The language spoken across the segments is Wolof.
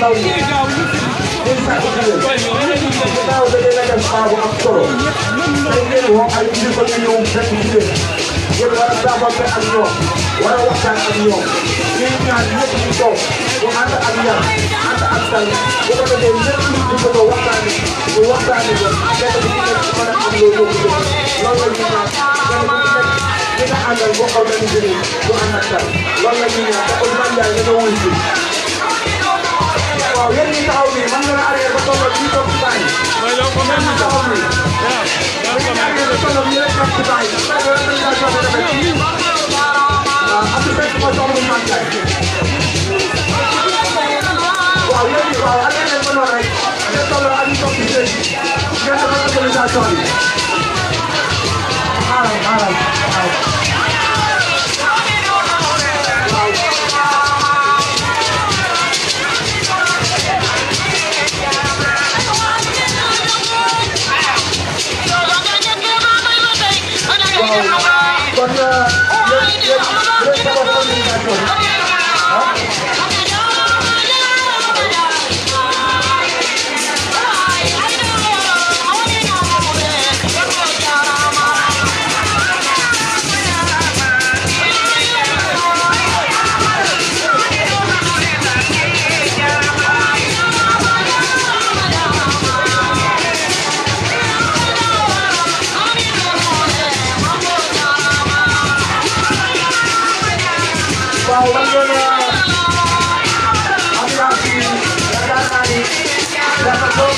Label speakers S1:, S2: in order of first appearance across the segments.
S1: ndaw ñi ñuy sàkku ci yéen ginnaaw da ngeen a def paa bu am solo tey ngeen woo ay kilifa ñu ñëw fekk ci yéen ngeen war a saafante ak ñoom war a waxtaan ak ñoom ñuy ñaan ñëpp ñu toog ñu ànd ak yar ànd ak dal bu ko defee ñëpp ñu bëgg a waxtaane ñu waxtaane ko kenn ku ci nekk mën a am loo yóbbu loolu la ñu ñaan kenn ku ci nekk li nga àndal boo xam ne ñu jëlee bu ànd ak dal loolu la ñu ñaan te Ousmane Ndiaye nga wuy si waaw yéen ñi taxaw nii mën nga la arrière ba tolloo ci toog ci baa yi yéen ñi taxaw nii dañuy arrière ba tolloo ñu rek toog ci baa yi waaw am na fekk mooy soxla Ousmane Ndiaye waaw yéen ñi waaw arrière leen ba noonu rek ngeen tolloo ak ñu toog ci seen ngeen defal organisation yi xaaral xaaral waaw kon yéen sama organisation waaw man ngeen ambiance yi yaakaar naa ni dafa toog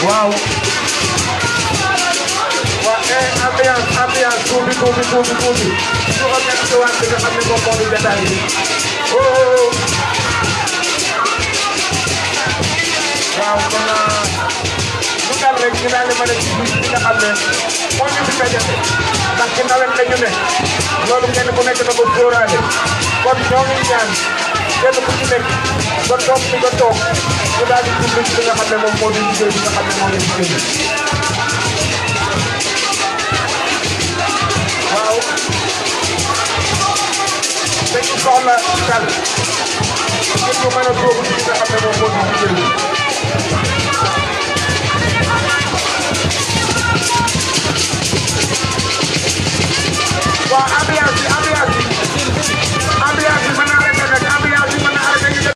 S1: waaw ambiance tuuti su ko nekk ci wàllu nga xam ne moom moo di détail bi waaw kon lu dal rek ñu daal di mën a ci li nga xam ne moo ñu fi dajale ndax ci nawet la ñu ne loolu kenn ku nekk na ko sóoraale kon ñoo ngi ñaan kenn ku ci nekk ba toog ci ba toog ñu daal di jublu ci li nga xam ne moom moo di liggéey bi nga xam ne moo leen liggéey waaw dañu soxla dal ngir ñu mën a sóobu ci li nga xam ne moom moo di liggéey bi waaw ambiance bi mën naa arrêté nag ambiance bi mën naa arrêté ñu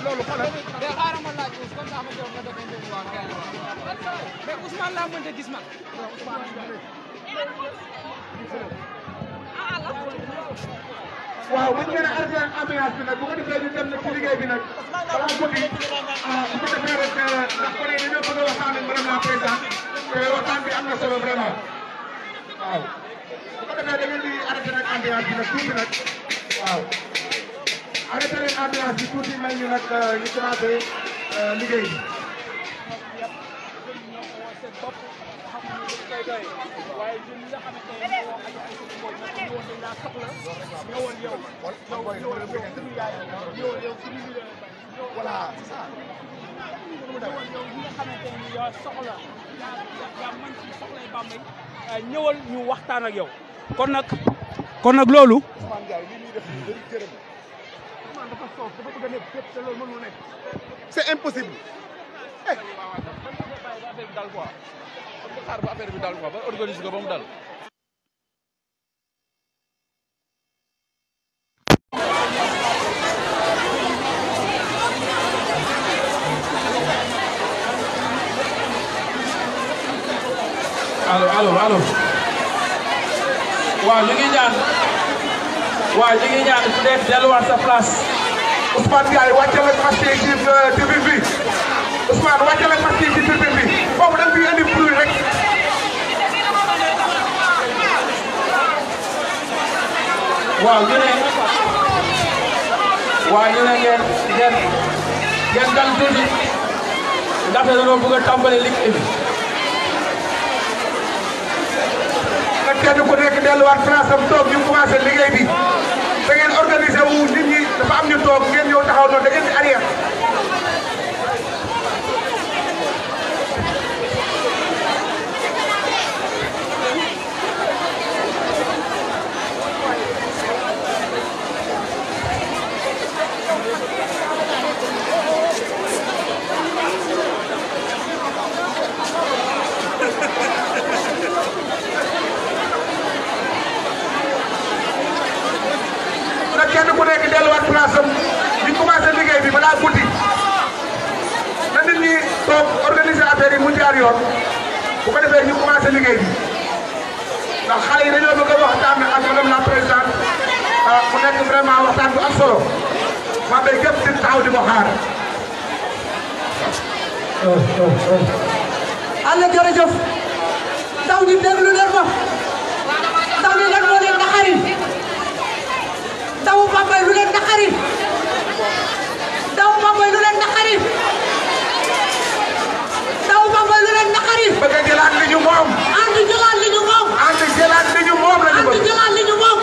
S1: loolu xoolal de xaaral ma laaj comme ça ma jox nga def interview waa kay mais Ousmane laa mënta gis ma waaw bu ñu gën a arrêté ambiance bi nag bu ko defee ñu dem nag ci liggéey bi nag balaa guddi bu ko defee rek ndax kon dañoo bëgg a waxtaan ak madame la présidente te waxtaan bi am na solo vraiment waaw bu ko defee da ngeen di arrêté nag ambiance bi nag tuuti nag waaw arrêté leen ambiance bi tuuti may ñu nag ñu commencé liggéey bi.
S2: waaye ñun ñi nga xamante ne moo aju ay suñu boy nag ñëwoon dañ laa soxla ñëwoon yow suñu yaay ñëwoon yow suñu voilà c'est ça ñëwoon yow ñi nga xamante ne yaa soxla yaa mën ci soxlay Bambey ñëwal ñu waxtaan ak yow kon nag loolu dafa soof dafa bëgg a nekk fépp te loolu mënul nekk
S3: c'est impossible
S2: dal quoi
S4: xaar ba affaire bi dal quoi ba organiser ko ba mu dal.
S5: allo waaw ñu ngi ñaan ku nekk delluwaat sa place.
S1: Ousmane Ndiaye wàccal ak masque yi ci tribune bi Ousmane wàccal ak masque yi ci tribune bi foofu dañ fi indi bruit rek.
S5: waaw ñu ne ngeen dal tuuti ndaxte dañoo bëgg a tàmbali liggéey bi.
S1: nag kenn ku nekk delluwaat place am toog ñu commencé liggéey bi da ngeen organisé wu nit ñi dafa am ñu toog ngeen ñëw taxaw noonu da ngeen di arrière. kenn ku nekk delluwaat place am ñu commencé liggéey bi balaa guddi na nit ñi toog organiser affaire yi mu jaar yoon bu ko defee ñu commencé liggéey bi ndax xale yi dañoo bëgg a waxtaan ak madame la présidente mu nekk vraiment waxtaan bu am solo Bambey gépp di taxaw di ko xaar.
S6: Alla jërëjëf ndaw ñi déglu leen ma ndaw ñi lan moo leen naqari ndawu Bambey lu leen naqari ndawu Bambey lu leen naqari ndawu Bambey lu leen naqari
S1: bëgg a jëlaat li ñu moom.
S6: ànd jëlaat li ñu moom.
S1: ànd jëlaat li ñu moom la ñu bëgg.
S6: ànd jëlaat li ñu moom.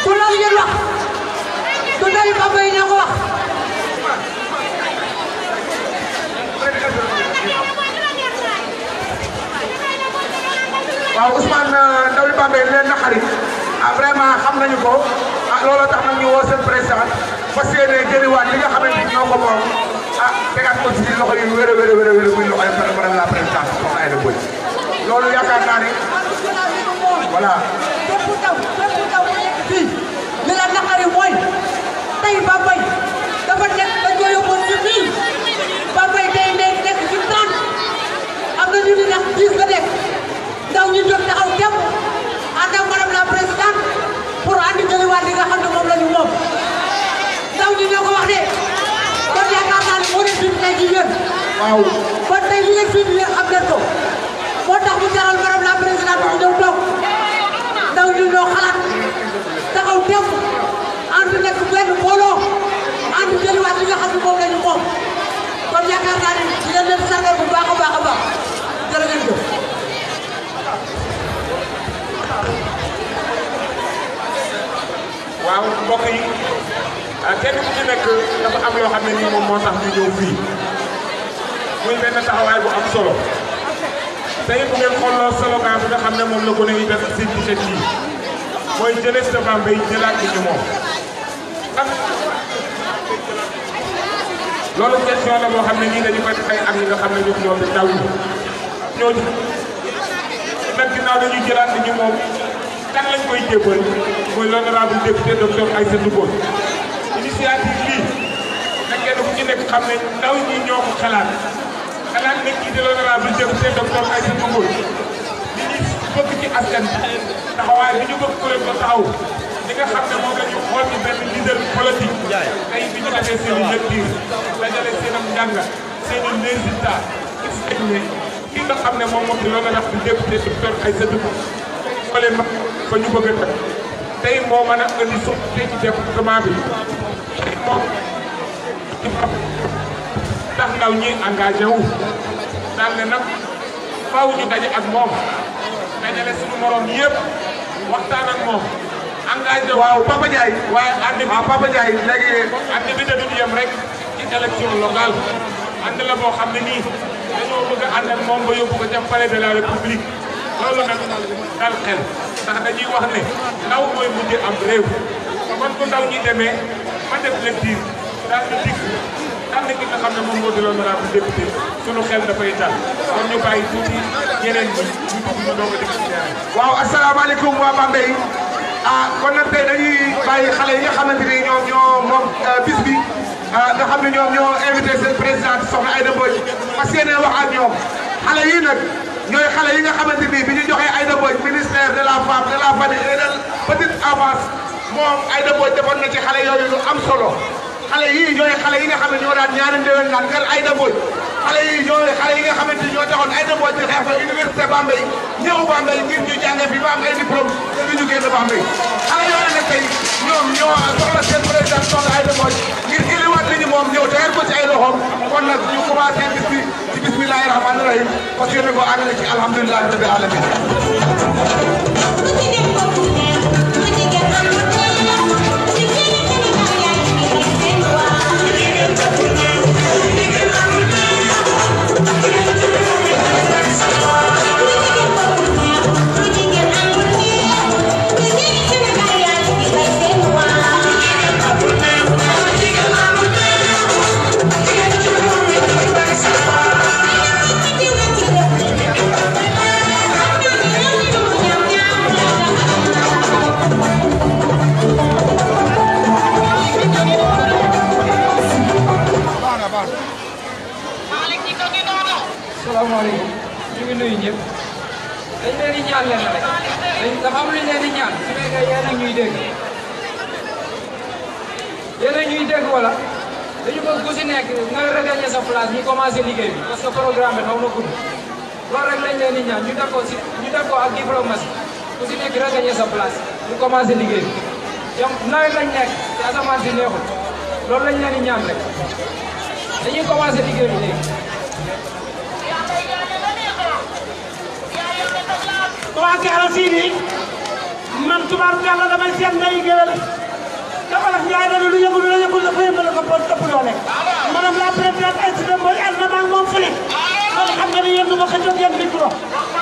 S6: ku loolu ngeen wax du ndawi Bambey ñoo ko wax.
S1: waaw Ousmane ndawi Bambey leen naqari vraiment xam nañu ko looloo tax nag ñu woo seen président fas yéene jëriwaat li nga xamante ni ñoo ko moom tegaat ko ci loxo yi wér a wér muy loxo yi madame la présidente soxna Aïda Mbodj loolu yaakaar naa ni voilà.
S6: bépp taw fii li la naqari mooy tey Bambey dafa nekk dañoo yóbboon ci fii Bambey tey nekk ci 30 am na ñu ni nag 10 la nekk ndaw ñu jóg taxaw temm ànd ak madame la présidente pour andi jëliwaat li nga xam ne moom la ñu moom ndaw ñi ñoo ko wax de kon yaakaar naa ne moo leen fi tey ji yéen
S1: waaw
S6: kon tey li ngeen fi yéen xam ngeen ko moo tax mu jaral madame la présidente mu ñëw toog ndaw ñi ñoo xalaat taxaw temm ànd nekk benn mbooloo ànd jëliwaat li nga xam ne moom la ñu moom kon yaakaar naa ne dina leen sargal bu baax a baax a baax jërë ngeen jëf.
S1: waaw mbokk yi kenn ku ci nekk dafa am loo xam ne nii moom moo tax ñu ñëw fii muy benn taxawaay bu am solo tey bu ngeen xooloo slogan bi nga xam ne moom la ko yi def si t-shirt yi mooy jeunesse de Bambey jëlaat li ñu moom ndax loolu question la boo xam ne nii dañu koy xëy ak ñi nga xam ne ñoom ñoo di ndaw ñi ñooñu nag ginnaaw dañuy jëlaat li ñu moom kan lañ koy jébbal mooy l'honorable député docteur Aïssatou Mbodj initiative bii nag kenn ku ci nekk xam ne ndaw ñi ñoo ko xalaat ne kii di l'honorable député docteur Aïssatou Mbodj li ñuy bëgg ci askan taxawaay bi ñu bëgg kuréel ko taxaw li nga xam ne moom la ñu xool ci benn leader politique tey bi ñu defee seen i lecture dajale seen am njàngat seen i résultat gis nañ ne ki nga xam ne moom moo di l'honorable député docteur Aïssatou Mbodj
S5: xoolee ma fa ñu bëgg a def tey moo mën a indi suuf tey ci département bi moom tax ndaw ñi engagé wu daal ne nag faaw ñu daje ak moom dajale suñu morom yëpp waxtaan ak moom engagé waaw Papa Ndiaye waaye ànd bi Papa Ndiaye léegi ànd bi da du yem rek ci élection locale ànd la boo xam ne nii dañoo bëgg a ànd ak moom ba yóbbu ko ca palais de la république loolu nag dal xel ndax dañuy wax ne ndaw mooy mujj am réew kon bu ndaw ñi demee ma def lecture daal di dikk daal di ki nga xam ne moom moo di l'honorable député sunu xel dafay dal kon ñu bàyyi tuuti ñeneen ñi ñu dugg ñu doog a dikk ci terrain.
S1: waaw asalaamaaleykum waa Bambey kon nag tey dañuy bàyyi xale yi nga xamante ni ñoom ñoo moom bis bi nga xam ne ñoom ñoo invité seen présidente soxna Aïda Mbodj parce que wax ak ñoom xale yi nag ñooy xale yi nga xamante ni bi ñu joxee Aïda Mbodj ministère de la femme de la famille et de la petite enfance moom Aïda Mbodj defoon na ci xale yooyu lu am solo xale yii ñooy xale yi nga xam ne ñoo daan ñaari ndéwén naan ngal Aïda Mbodj xale yi ñooy xale yi nga xamante ni ñoo taxoon Aïda Mbodj di xeex fa université Bambey ñëw Bambey ngir ñu jànge fi ba am ay diplôme te ñu génn Bambey xale yooyu nag tey ñoom ñoo soxla seen président soxna Aïda Mbodj ngir iliwaat li ñu moom ñëw teer ko ci ay loxoom kon nag ñu commencé bis bi ci bismillahi rahmani rahim parce que ko àggale ci alhamdulillahi rabbil alamin
S3: salaamaaleykum ñu ngi nuyu ñëpp dañ leen di ñaan leen rek dafa am lu ñu leen di ñaan su fekkee yéen a ñuy dégg wala dañu bëgg ku si nekk nga regagner sa place ñu commencé liggéey bi parce que programme bi xaw na gudd loolu rek lañ leen di ñaan ñu def ko ak diplomatie ku si nekk regagner sa place ñu commencé liggéey bi donc nawet lañ nekk te asamaan si neexul loolu lañ leen di ñaan rek dañuy commencé liggéey bi léegi.
S7: waa Kaara fii nii man tubaab yàlla damay seet ndeyu géwél dafa def ñaari dana lu yëngu dafa yëngal ko bon ëpp doole maanaam la présidente ay si mooy ànd na maa ngi moom fële kon xam nga ni yéen du ma xëccoo ak yéen micro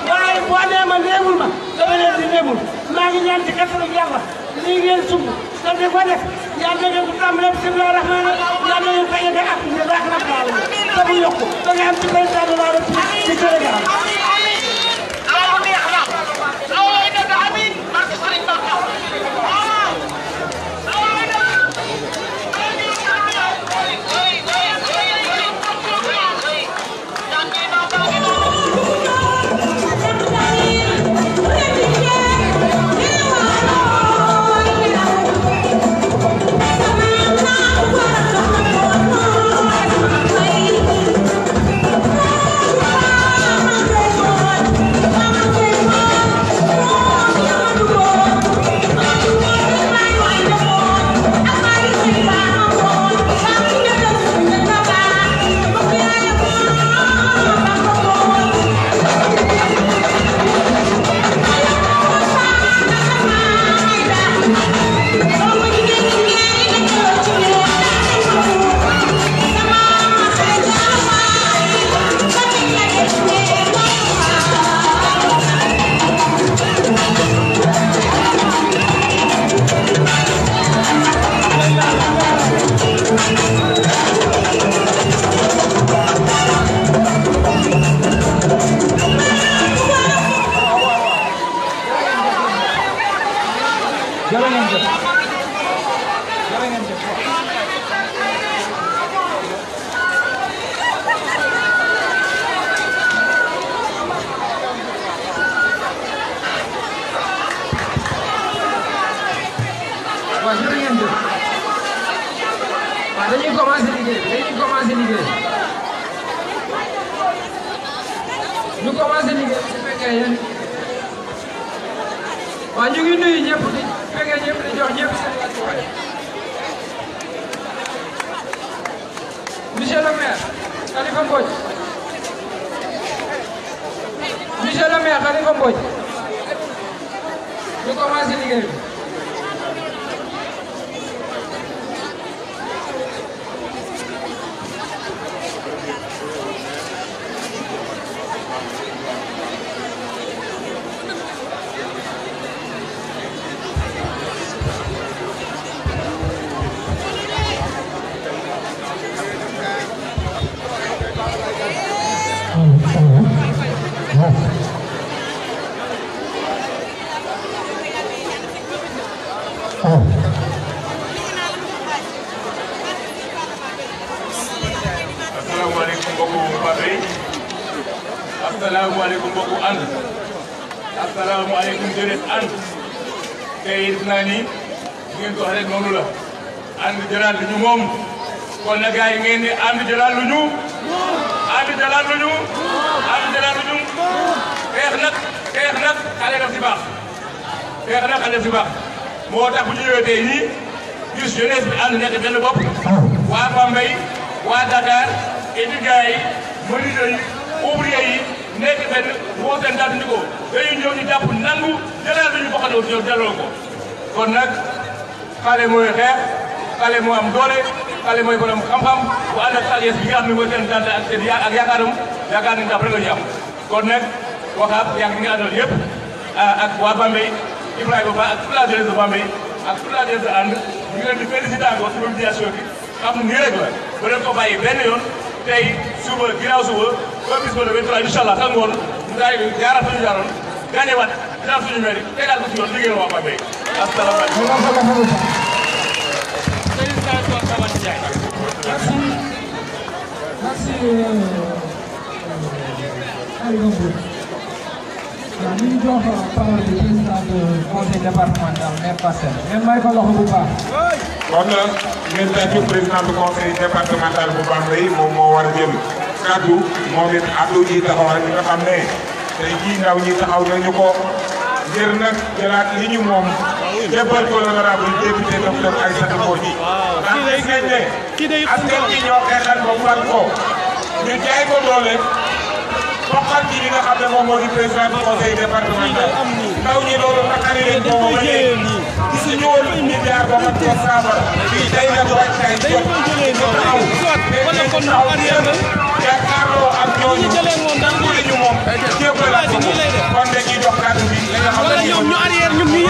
S7: waaye boo nee ma néewul ma dama leen di néewul maa ngi ñaan ci kattanu yàlla lii ngeen sumb te di ko def yàlla ngeen ko tàmbalee bismillahi rahmaani yàlla ngeen ko yëgee ak ñu baax na baal te bu yokku da ngay am ci président de la République ci Sénégal
S3: waaw ñu ngi nuyu ñëpp di fekkee ñëpp di jox ñëpp seen wàccuwaay. Monsieur le maire Khalifa Mbodj. Monsieur le maire Khalifa Mbodj. ñu commencé liggéey bi.
S5: asalaamaaleykum mbokku Bambey asalaamaaleykum mbokku ànd asalaamaaleykum jeunesse ànd tey dinaa ni ngeen ko waxee rek noonu la ànd jëlaat lu ñu moom kon nag gars yi ngeen ni ànd jëlaat lu ñu ànd jëlaat lu ñu ànd jëlaat lu ñu xeex nag xale daf si baax xeex nag xale daf si baax moo tax bu ñu ñëwee tey nii gis jeunesse bi ànd nekk benn bopp waa Bambey waa Dakar étudiants yi menuisiers yi ouvriers yi nekk benn woo seen daal di ko dañuy ñëw ñu jàpp nangu jëlaat lu ñu bokkandoo ñëw delloo ko kon nag xale mooy xeex xale moo am doole xale mooy borom xam-xam bu ànd ak sagesse bi nga xam ne mooy seen dante ak seen ak yaakaaram yaakaar nañu après la ñu am kon nag waxaat yaa ngi àndal yëpp ak waa Bambey Ibrahima Ba ak toute la jeunesse de Bambey ak toute la jeunesse de ànd ñu ngi leen di féliciter encore ci mobilisation bi xam ne nii rek la ba leen ko bàyyi benn yoon tey suba ginnaaw suba ba bis ba le 23 incha allah sax ngoon ñu daal di jaaraat suñu jaaroon gagné waat jëlaat suñu mairie tegaat ko ci yoon liggéeyal waa Bambey asalaamaaleykum.
S3: Merci. Nous nous parole du président du conseil départemental maire Parcelles. Même may ko loxo bu baax.
S5: kon ngeen tàccu président du conseil départemental bu Bambey moom moo war a jël kaddu moom it addu ji taxawaay bi nga xam ne tey jii ndaw ñi taxaw nañu ko ngir nag jëlaat li ñu moom jébbal ko l'honorable député docteur Aïssata Mbodj ndax gis nañ ne askan wi ñoo xeexal ba fal ko ñu jaay ko doole bokkal ci li nga xam ne moom moo di président du conseil départemental ndaw ñi loolu naqari leen moom ba léegi gisuñu woon ñu jaar ba mat ko saafara day nag wàccaay jot ñu taxaw mais ñu taxaw yéen jàkkaarloo ak ñooñu nangu li ñu moom jébbalaat ko kon dañuy jox kàddu bi li nga xam ne ñoom ñu arrière ñun ñu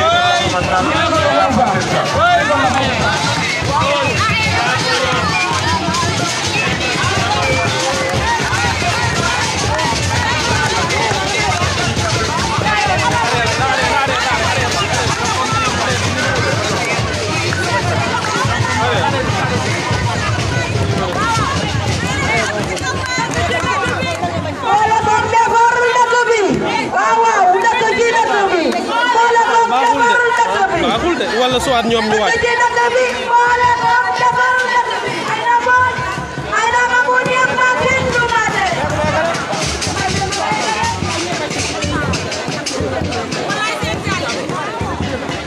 S8: wala soit ñoom ñu wàcc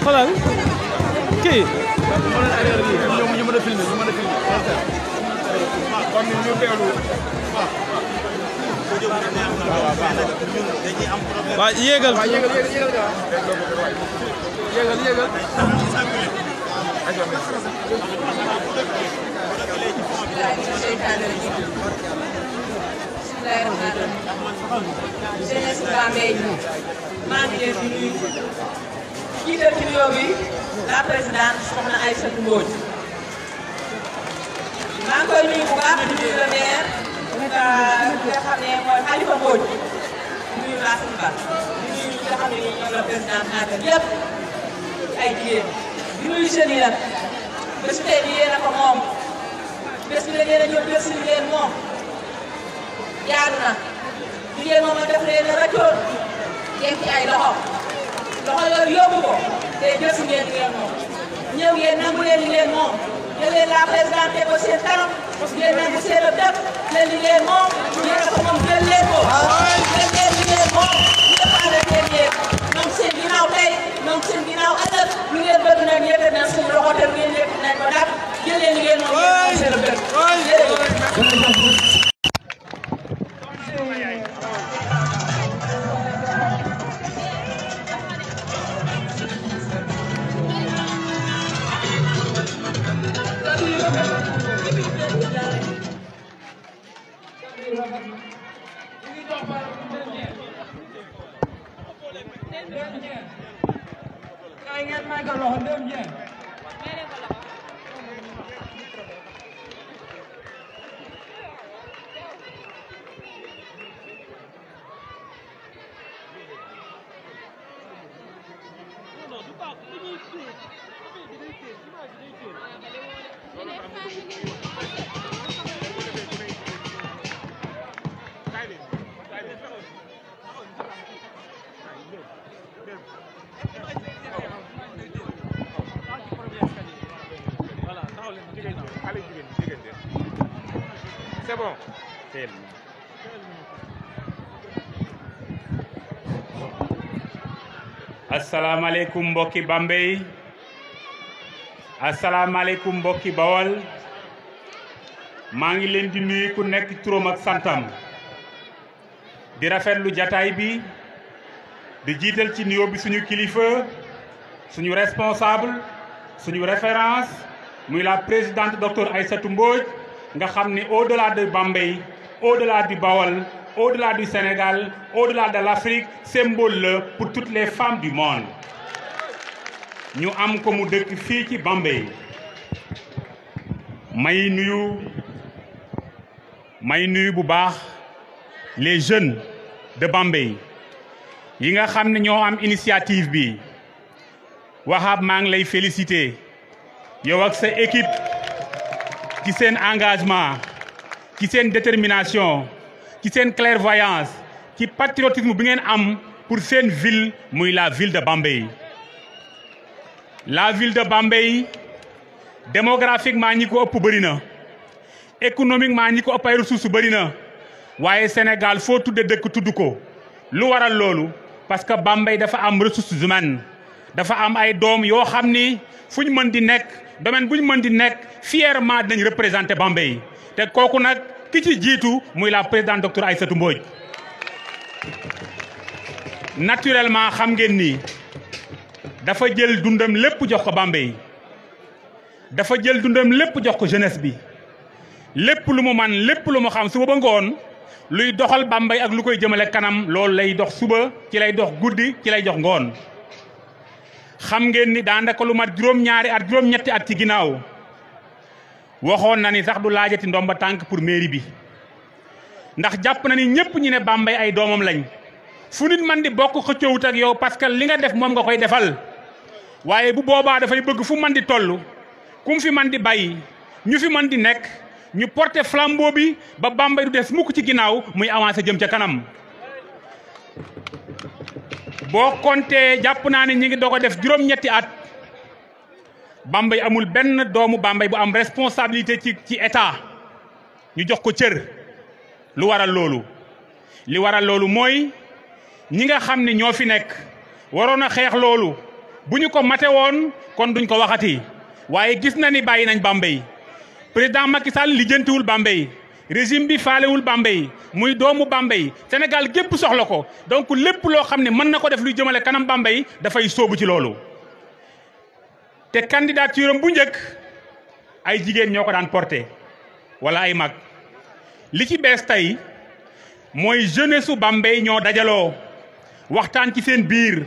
S8: xoolal kii ñu mën a filmer
S5: kon ñu teewlu
S8: waaw yéegal
S6: jeunesse Bambey maa ngi leen di nuyu jiital ci nuyoo bi la présidente soxna Aïssata Mbodj maa ngi koy nuyu bu baax di nuyu le maire nga xam ne mooy Khalifa Mbodj di nuyu Racine Ba di nuyu ñi nga xam ne ñoom la présidente àndal yëpp ay jigéen di nuyu jeunes yi nag bés tey bi yéen a ko moom bés bi la ngeen a ñëw bés bi ngeen moom jaadu na jigéen moom a def leen rajoon yegg ci ay loxo yooyu yóbbu ko te jël si ngeen ngeen moom ñëw ngeen nangu leen li ngeen moom jël leen la présidente ko seen kanam ngeen nangu seen dëkk leen li ngeen moom yéen a ko moom jël leen ko jël leen li ngeen moom ñëpp ànd ak yéen ñoom seen ginnaaw tey ñoom seen
S5: C'est bon.
S9: Assalamualaikum mbokki Bambey, assalamualaikum mbokki Bawol. maa ngi leen di nuyu ku nekk turam ak santam di rafetlu jataay bi di jiital ci nuyoo bi suñu kilifa suñu responsable suñu référence muy la présidente docteur Aïssatou Mbodj nga xam ni au-delà de Bambey, au-delà du Bawol, au-delà du Sénégal, au-delà de l'Afrique, symbole pour toutes les femmes du monde. Ñu am ko mu dëkk fii ci Bambey. may nuyu bu baax les jeunes de Bambey yi nga xam ne ñoo am initiative bi. Wahab maa ngi lay féliciter yow ak sa équipe ci seen engagement ci seen détermination ci seen clairvoyance ci patriotisme bi ngeen am pour seen ville muy la ville de Bambey. La ville de Bambey démographiquement ñi ko ëpp bëri na économiquement ñi ko ëpp ay ressources bëri na waaye Sénégal foo tudde dëkk tudd ko lu waral loolu parce que Bambey dafa am ressources humaines dafa am ay doom yoo xam ni fu ñu mën di nekk domaine bu ñu mën di nekk fièrement dinañ représenter Bambey te kooku nag ki ci jiitu muy la présidente docteur Aïssatou Mbodj. Naturellement xam ngeen ni dafa jël dundam lépp jox ko Bambey dafa jël dundam lépp jox ko jeunesse bi lépp lu mu man lépp lu mu xam suba ba ngoon luy doxal Bambey ak lu koy jëmale kanam loolu lay dox suba ci lay dox guddi ci lay jox ngoon. xam ngeen ni daanaka lu mat juróom-ñaari at juróom-ñetti at ci ginnaaw waxoon na ni sax du laajati ndomba tànk pour mairie bi ndax jàpp na ni ñëpp ñi ne Bambey ay doomam lañ fu nit man di bokk xëccoowut ak yow parce que li nga def moom nga koy defal waaye bu boobaa dafay bëgg fu man di toll kum fi man di bàyyi ñu fi man di nekk ñu porter flambeau bi ba Bambey du des mukk ci ginnaaw muy avancer jëm ca kanam. boo compté jàpp naa ne ñi ngi doog a def juróom-ñetti at Bambey amul benn doomu Bambey bu am responsabilité ci état ñu jox ko cër. lu waral loolu li waral loolu mooy ñi nga xam ne ñoo fi nekk waroon a xeex loolu bu ñu ko mate woon kon duñ ko waxati waaye gis na ni bàyyi nañ Bambey président Macky Sall lijjantiwul Bambey régime bi faalewul Bambey muy doomu Bambey Sénégal gépp soxla ko donc lépp loo xam ne mën na ko def luy jëmale kanam Bambey dafay sóobu ci loolu. te candidature am bu njëkk ay jigéen ñoo ko daan porté wala ay mag li ci bees tey mooy jeunesse su Bambey ñoo dajaloo waxtaan ci seen biir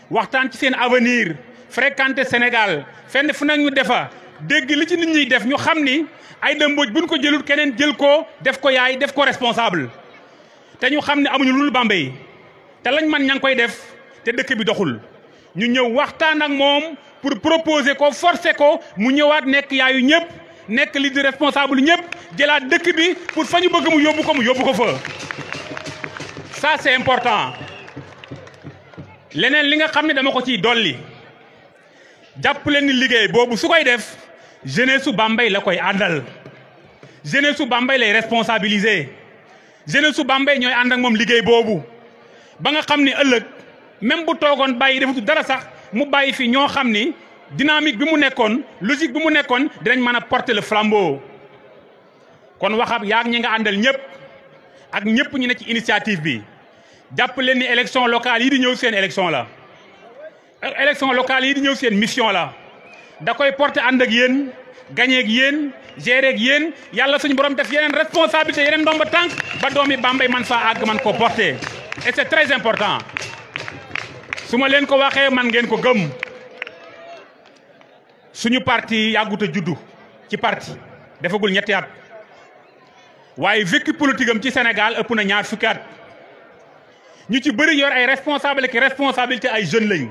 S9: waxtaan ci seen avenir fréquenter Sénégal fenn fu nag ñu defa dégg li ci nit ñi def ñu xam ni Aïda Mbodj buñ ko jëlul keneen jël ko def ko yaay def ko responsable te ñu xam ne amuñu lu dul Bambey te lañ man ña ngi koy def te dëkk bi doxul ñu ñëw waxtaan ak moom pour proposer ko forcer ko mu ñëwaat nekk yaayu ñëpp nekk li di responsable ñëpp jëlaat dëkk bi pour fa ñu bëgg mu yóbbu ko fa. Ça c'est important leneen li nga xam ne dama ko ciy dolli jàpp leen ni liggéey boobu su koy def jeunesse su Bambey la koy àndal jeunesse su Bambey lay responsabiliser jeunesse su Bambey ñooy ànd ak moom liggéey boobu ba nga xam ni ëllëg même bu toogoon bàyyi defutu dara sax mu bàyyi fi ñoo xam ni dynamique bi mu nekkoon logique bi mu nekkoon dinañ mën a porter le flambeau kon waxam yaag ñi nga àndal ñëpp ak ñëpp ñu ne ci initiative bi jàpp leen ni élection locale yi di ñëw seen élection la élection locale yi di ñëw seen mission la da koy porter ànd ak yéen gagné ak yéen gérer ak yéen yàlla suñu borom def yeneen responsabilité yeneen ndomba tànk ba doomi Bambey man faa àgg man koo porter et c'est très important su ma leen ko waxee man ngeen ko gëm suñu parti yàggut a juddu ci parti defagul ñetti at waaye vécu politique am ci Sénégal ëpp na ñaar fukki at ñu ci bëri yor ay responsabilité ay jeunes lañu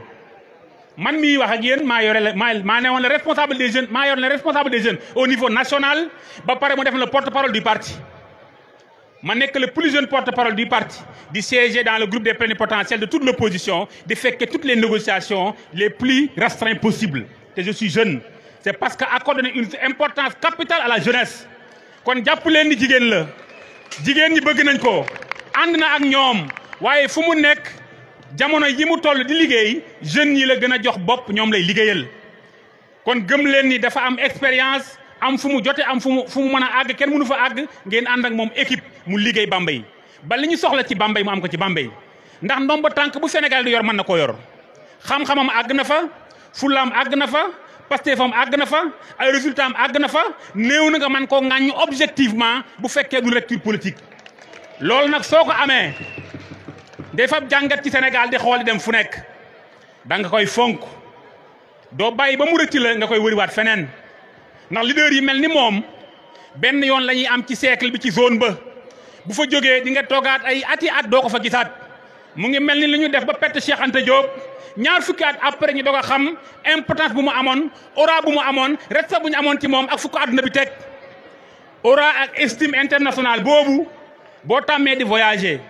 S9: man mii wax ak yéen maa ne woon le responsable des jeunes maa yor le responsable des jeunes au niveau national ba pare mu def le porte-parole du parti ma nekk le plus jeune porte-parole du parti di siéger dans le groupe des plénipotentiaires de toute l'opposition di fekke toutes les négociations les plus restreintes possibles te je suis jeune c'est parce que accorde une importance capitale à la jeunesse kon jàpp leen ni jigéen la jigéen ñi bëgg nañ ko ànd na ak ñoom waaye fu mu nekk jamono yi mu toll di liggéey jeunes yi la gën a jox bopp ñoom lay liggéeyal kon gëm leen ni dafa am expérience am fu mu jote am fu mu mën a àgg kenn mënu fa àgg ngeen ànd ak moom équipe mu liggéey Bambey ba li ñu soxla ci Bambey mu am ko ci Bambey ndax ndomba tànk bu Sénégal di yor mën na ko yor xam-xamam àgg na fa fulaam àgg na fa Pastefam àgg na fa ay résultats am àgg na fa néew na nga man koo ŋàññ objectivement bu fekkee du lecture politique loolu nag soo ko amee dafa jàngat ci Sénégal di xool dem fu nekk da nga koy fonk doo bàyyi ba mu rëcc la nga koy wëriwaat feneen ndax leader yi mel ni moom benn yoon la ñuy am ci siècle bi ci zone ba bu fa jógee di nga toogaat ay ati at doo ko fa gisaat mu ngi mel ni li ñu def ba perte Cheikh Anta Diop ñaar fukki at après ñu doog a xam importance bu mu amoon aura bu mu amoon respect bu ñu amoon ci moom ak fu ko àdduna bi teg aura ak estime internationale boobu boo tàmmee di voyager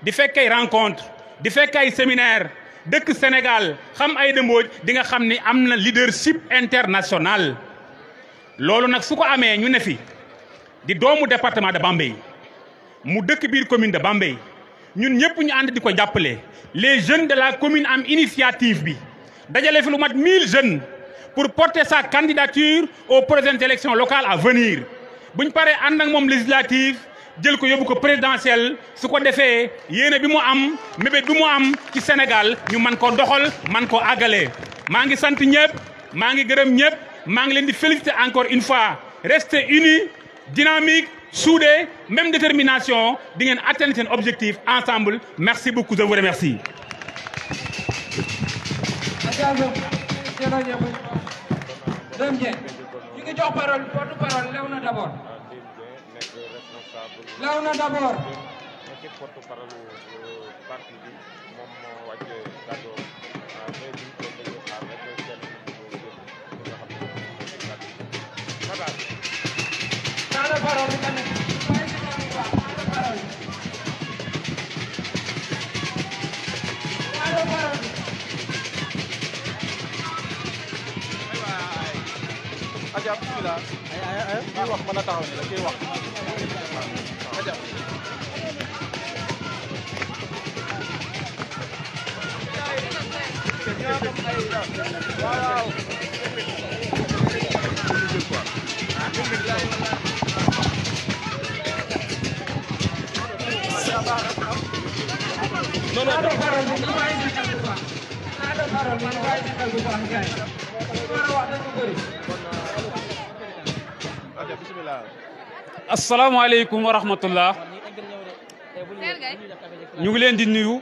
S9: di fekk ay rencontre di fekk ay séminaire dëkk Sénégal xam ay dëmbooj di nga xam ni am na leadership international loolu nag su ko amee ñu ne fi di doomu département de Bambey mu dëkk biir commune de Bambey ñun ñëpp ñu ànd di ko jàppale les jeunes de la commune am initiative bi dajale fi lu mat 1000 jeunes pour porter sa candidature aux prochaines élections locales à venir buñ paree ànd ak moom législative jël ko yóbbu ko présidentielle su ko defee yéene bi mu am mébét bi mu am ci Sénégal ñu man ko doxal man ko àggale maa ngi sant ñëpp maa ngi gërëm ñëpp maa ngi leen di féliciter encore une fois restez unis dynamique soudés même détermination di ngeen atteindre seen objectif ensemble merci beaucoup je vous remercie.
S3: ñu ngi jox parole porte-parole Léona d'abord. Léona d'abord.
S4: Aja bismillah ay wax mën a taxaw ni la kii wax aja waaw
S10: asalaamaaleykum wa rahmatullah ñu ngi leen di nuyu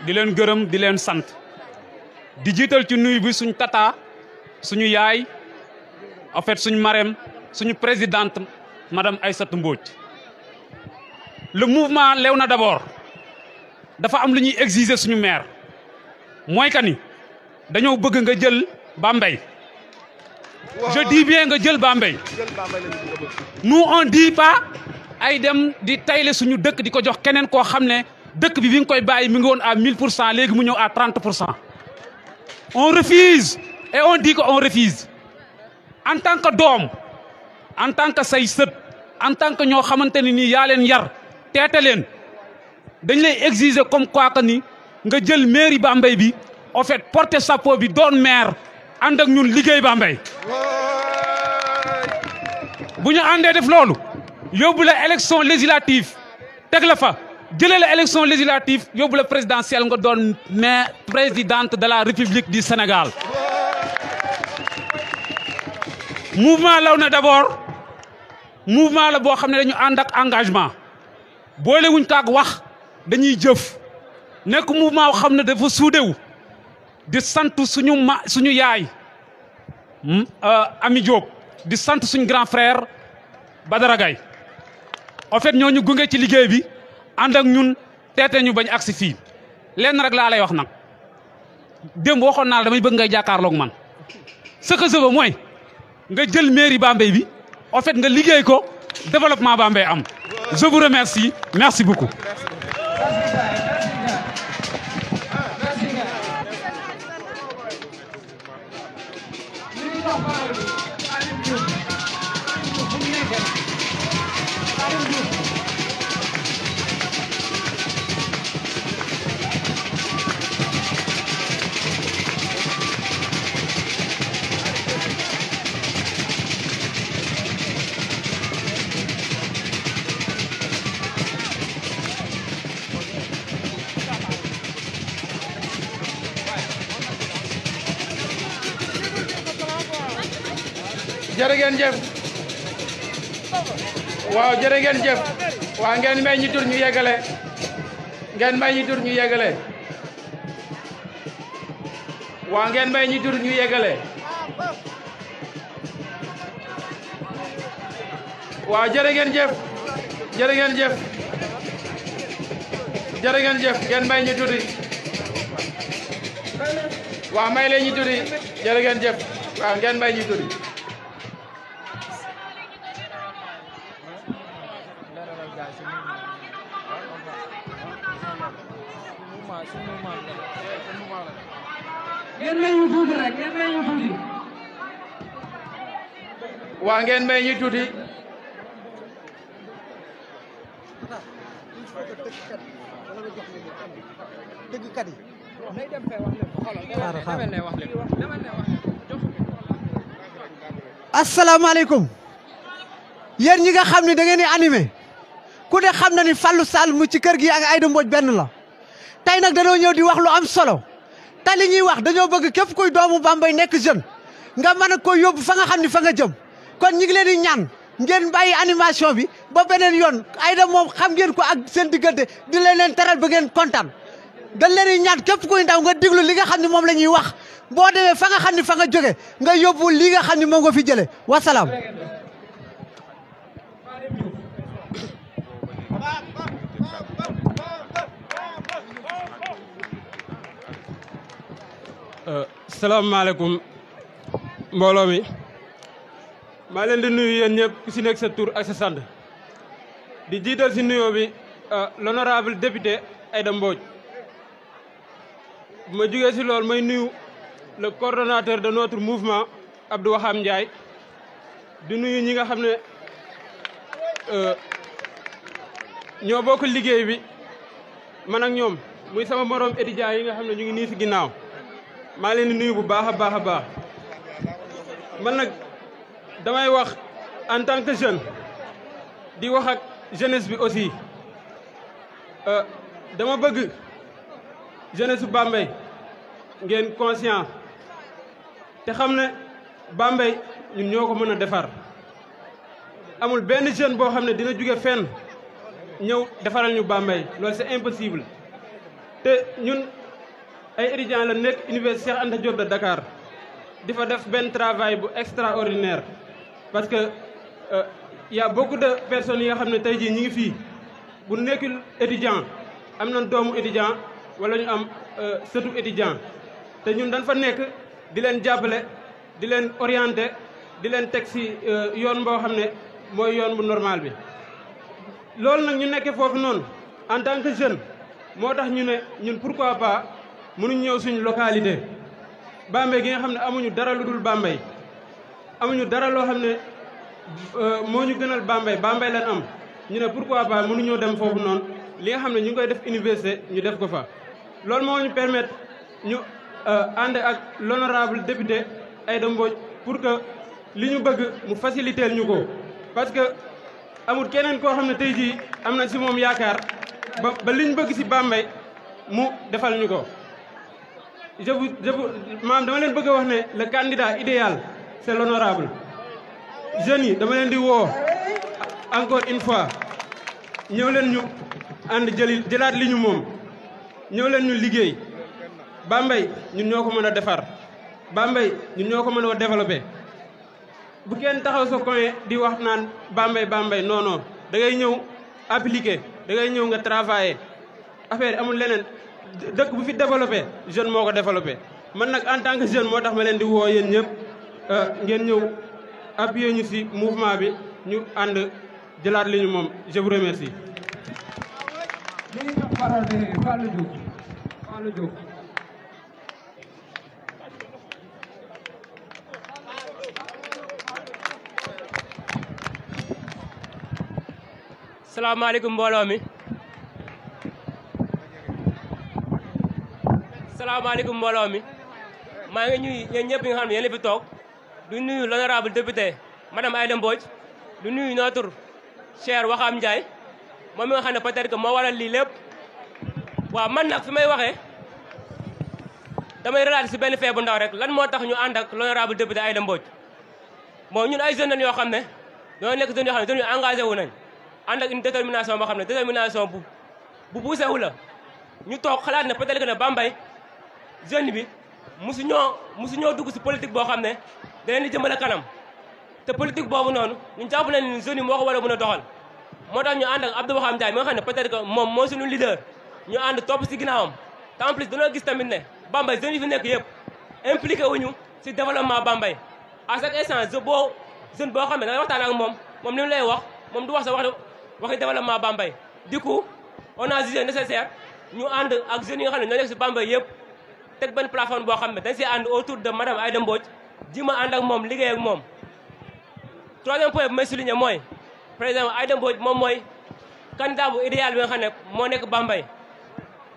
S10: di leen gërëm di leen sant di jiital ci nuyu bi suñ tata suñu yaay en fait suñu marraine suñu présidente madame Aïssatou Mbodj le mouvement Léona d'abord dafa am lu ñuy exiger suñu maire mooy que ni dañoo bëgg nga jël Bambey je dis bien nga jël Bambey nous on dit pas ay dem di tayle suñu dëkk di ko jox keneen koo xam ne dëkk bi nga koy bàyyi mi ngi woon à 1000% léegi mu ñëw à 30%. on refuse et on dit que on refuse en tant que doom en tant que say sët en tant que ñoo xamante ne nii yaa leen yar teete leen dañ lay exiger comme quoi que ni nga jël mairie Bambey bi en fait porter chapeau bi doon maire ànd ak ñun liggéey Bambey bu ñu àndee def loolu yóbbu la élection législative teg la fa jëlee la élection législative yóbbu la présidentielle nga doon mais présidente de la République du Sénégal. mouvement law na d'abord mouvement la boo xam ne dañu ànd ak engagement boolewuñ ko ak wax dañuy jëf nekk mouvement xam ne dafa suudewu di sant suñu yaay Ami Diop di sant suñu grand frère Badara Gaye en fait ñooñu gunge ci liggéey bi ànd ak ñun teete ñu bañ agsi fii lenn rek laa lay wax nag démb waxoon naa la damay bëgg ngay jàkkaarloog man ce que je veux mooy nga jël mairie Bambey bi en fait nga liggéey ko développement Bambey am je vous remercie merci beaucoup.
S3: jërë ngeen jëf waaw jërë ngeen jëf waaw ngeen may ñu tur ñu yeggale ngeen may ñu tur ñu yeggale waaw ngeen may ñu tur ñu yeggale waaw jërë ngeen jëf jërë ngeen jëf jërë ngeen jëf ngeen may ñu tuuti waaw may leen ñu tuuti jërë ngeen jëf waaw ngeen may ñu tuuti waa ngeen may ñu tuuti
S11: asalaamaaleykum yéen ñi nga xam ne da ngeen di animé ku ne xam na ni Fallou Sall mu ci kër gi ak Aïda Mbodj benn la tey nag dañoo ñëw di wax lu am solo te li ñuy wax dañoo bëgg képp kuy doomu Bambey nekk jeune nga mën a ko yóbbu fa nga xam ni fa nga jëm kon ñi ngi leen di ñaan ngeen bàyyi animation bi ba beneen yoon Aïda moom xam ngeen ko ak seen diggante di leen teral ba ngeen kontaan dañ leen di ñaan képp kuy ndaw nga diglu li nga xam ne moom la ñuy wax boo demee fa nga xam ne fa nga jóge nga yóbbu li nga xam ne moom nga fi jëlee wasalaam.
S12: salaamaaleykum mbooloo mi maa leen di nuyu yéen ñëpp ku si nekk sa tur ak sa sant di jiital si nuyoo bi l'honorable député Aïda Mbodj bu ma jógee si loolu may nuyu le coordonnateur de notre mouvement Abdou Waham Ndiaye di nuyu ñi nga xam ne ñoo bokk liggéey bi man ak ñoom muy sama morom étudiants yi nga xam ne ñu ngi nii si ginnaaw maa leen di nuyu bu baax a baax a baax man nag damay wax en tant que jeune di wax ak jeunesse bi aussi dama bëgg jeunesse su Bambey ngeen conscient te xam ne Bambey ñun ñoo ko mën a defar amul benn jeune boo xam ne dina jóge fenn ñëw defaral ñu Bambey loolu c'est impossible te ñun ay étudiants la nekk université Cheikh Anta Diop de Dakar di fa def benn travail bu extraordinaire parce que y a beaucoup de personnes yi nga xam ne tey jii ñi ngi fii bu nekkul étudiant am nañ doomu étudiant wala ñu am sëtu étudiant te ñun dañ fa nekk di leen jàppale di leen orienté di leen teg si yoon boo xam ne mooy yoon bu normal bi loolu nag ñu nekkee foofu noonu en tant que jeune moo tax ñu ne ñun pourquoi pas mënuñ ñëw suñu localité Bambey gi nga xam ne amuñu dara lu dul Bambey amuñu dara loo xam ne moo ñu gënal Bambey Bambey lañ am ñu ne pourquoi pas mënuñoo dem foofu noonu li nga xam ne ñu ngi koy def université ñu def ko fa. loolu moo ñu permettre ñu ànd ak l'honorable député Aïda Mbodj pour que li ñu bëgg mu faciliter ñu ko parce que amul keneen koo xam ne tey jii am na si moom yaakaar ba liñ bëgg si Bambey mu defal ñu ko. maam dama leen bëgg a wax ne le candidat idéal c'est l'honorable jeunes yi dama leen di woo encore une fois ñëw leen ñu ànd jëlaat li ñu moom ñëw leen ñu liggéey Bambey ñun ñoo ko mën a defar Bambey ñun ñoo ko mën a développer bu kenn taxaw sa coin di wax naan Bambey non non da ngay ñëw appliquer da ngay ñëw nga travailler affaire amul leneen dëkk bu fi développé jeune moo ko développé man nag en tant que jeune moo tax ma leen di woo yéen ñëpp ngeen ñëw appuyer ñu ci mouvement bi ñu ànd jëlaat li ñu moom je vous remercie.
S3: li ñu jox parole bi Fallou Diouf.
S13: salaamaaleykum mbooloo mi. salaamaaleykum mbooloo mi maa ngi ñuy yéen ñëpp nga xam ne yéen a fi toog du nuyu l'honorable député madame Aïda Mbodj du nuyu notre cher Waxam Ndiaye moom mi nga xam ne peut-être que moo waral lii lépp waaw man nag fi may waxee damay relater si benn fee bu ndaw rek lan moo tax ñu ànd ak l'honorable député Aïda Mbodj bon ñun ay jeunes yoo xam ne ñoo nekk jeunes yoo xam ne jeunes yu engagé wu nañ ànd ak une détermination boo xam ne détermination bu poussé wu la ñu toog xalaat ne peut-être que ne Bambey jeune bi musu ñoo dugg si politique boo xam ne da leen di jëmale kanam te politique boobu noonu ñun jàpp nañ ni jeunes yi moo ko war a mën a doxal moo tax ñu ànd ak Abdou Waxam Ndiaye mi nga xam ne peut-être que moom mooy suñu leader ñu ànd topp si ginnaawam te en plus dañoo gis tamit ne Bambey jeunes yi fi nekk yëpp impliqué wuñu si développement Bambey à chaque instant jeune boo xam ne da ngay waxtaan ak moom li mu lay wax moom du wax sa waxi développement Bambey du coup on a jugé nécessaire ñu ànd ak jeunes yi nga xam ne ñoo nekk si Bambey yëpp teg benn plateforme boo xam ne dañ si ànd autour de madame Aïda Mbodj ji ma ànd ak moom liggéey ak moom. troisième point bi may souligner mooy président Aïda Mbodj moom mooy candidat bu idéal bi nga xam ne moo nekk Bambey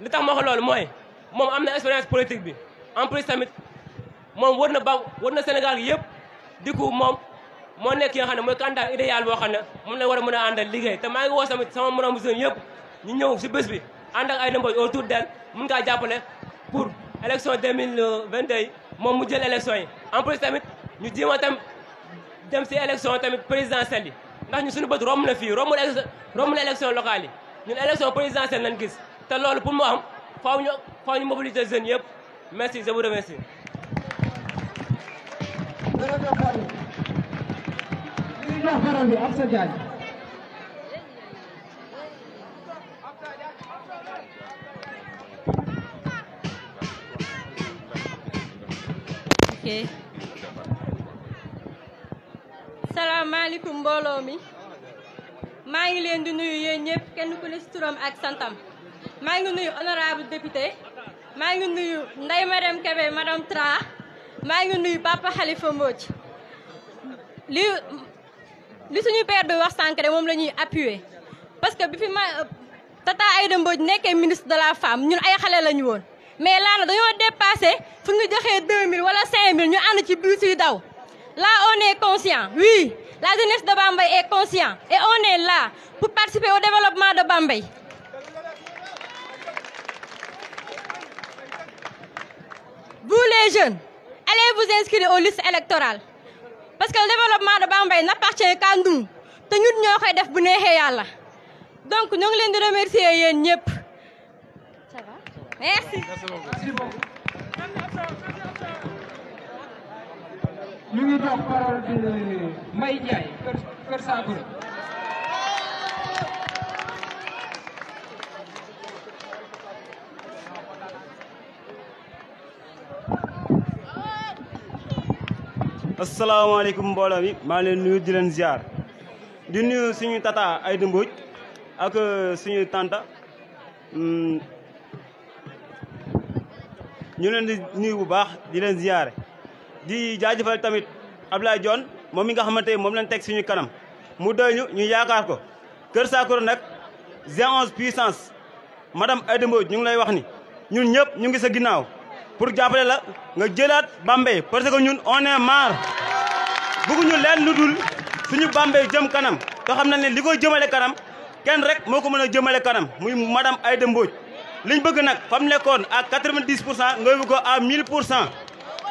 S13: li tax ma wax loolu mooy moom am na expérience politique bi en plus tamit moom wër na Sénégal gi yëpp du coup moom moo nekk yi nga xam ne mooy candidat idéal boo xam ne moom la war a mën a àndal liggéey te maa ngi woo tamit sama moromu jeunes yëpp ñu ñëw si bés bi ànd ak Aïda Mbodj autour d'elle mun ngaa jàppale pour élection 2022 moom mu jël élection yi en plus tamit ñu jéema tam dem si élection tamit présidentielle yi ndax ñu suñu bët romb na fii romb na élection locale yi ñun élection présidentielle lañ gis te loolu pour mu am faaw ñu mobiliser jeunes yëpp merci je vous remercie.
S14: ok salaamaaleykum mbooloo mi maa ngi leen di nuyu yéen ñëpp kenn ku ne si turam ak santam maa ngi nuyu honorable député maa ngi nuyu Ndeye Marème Kébé madame Tra maa ngi nuyu Papa Khalifa Mbodj li suñu père bi wax sànq de moom la ñuy appuyer parce que bi fi Tata Aïda Mbodj nekkee ministre de la femme ñun ay xale lañu woon mais là na dañoo dépassé fu ñu joxee 2000 wala 5000 ñu ànd ci bus yi daw là on est conscient oui la jeunesse de Bambey est conscient et on est là pour participer au développement de Bambey. Vous les jeunes, allez vous inscrire aux listes électorales parce que le développement de Bambey n'appartient qu'à nous te ñun ñoo koy def bu neexee yàlla donc ñoo ngi leen di remercier yéen ñëpp. Ça va? Merci.
S3: ñu ngi jox parole bi Mbaye Ndiaye Kër Saakura.
S15: asalaamaaleykum mbooloo mi maa ngi leen nuyu di leen ziar di nuyu suñu tata Aïda Mbodj ak suñu tanta ñu leen di nuyu bu baax di leen ziare di jaajëfal tamit Abdoulaye Dione moom mi nga xamante ne moom lañ teg suñu kanam mu doy ñu yaakaar ko Kër Saakura nag G11 puissance madame Aïda Mbodj ñu ngi lay wax ni ñun ñëpp ñu ngi sa ginnaaw pour jàppale la nga jëlaat Bambey parce que ñun on est marre bëgguñu leen lu dul suñu Bambey jëm kanam te xam nañ ne li koy jëmale kanam kenn rek moo ko mën a jëmale kanam muy madame Aïda Mbodj liñ bëgg nag fa mu nekkoon à 90% nga yóbbu ko à 1000%.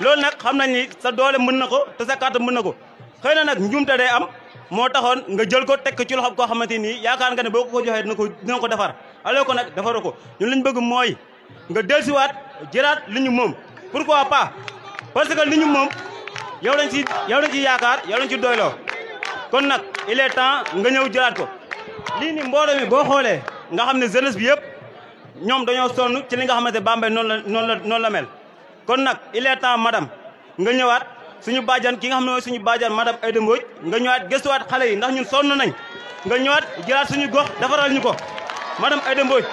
S15: loolu nag xam nañ ni sa doole mën na ko te sa kàttan mën na ko xëy na nag njuumte day am moo taxoon nga jël ko teg ko ci loxo koo xamante ni yaakaar nga ne boo ko joxee dina ko defar alors ko nag defaru ko ñun liñ bëgg mooy nga dellusiwaat jëlaat li ñu moom. pourquoi pas parce que li ñu moom yow lañ ci yaakaar yow lañ ci doyloo kon nag il est temps nga ñëw jëlaat ko. lii ni mbooloo mi boo xoolee nga xam ne jeunesse bi yëpp ñoom dañoo sonn ci li nga xamante Bambey noonu la mel. kon nag il est temps madame nga ñëwaat suñu bàjjan ki nga xam ne mooy suñu bàjjan madame Aïda Mbodj nga ñëwaat gëstuwaat xale yi ndax ñun sonn nañ nga ñëwaat jëlaat suñu gox defaral ñu ko madame Aïda Mbodj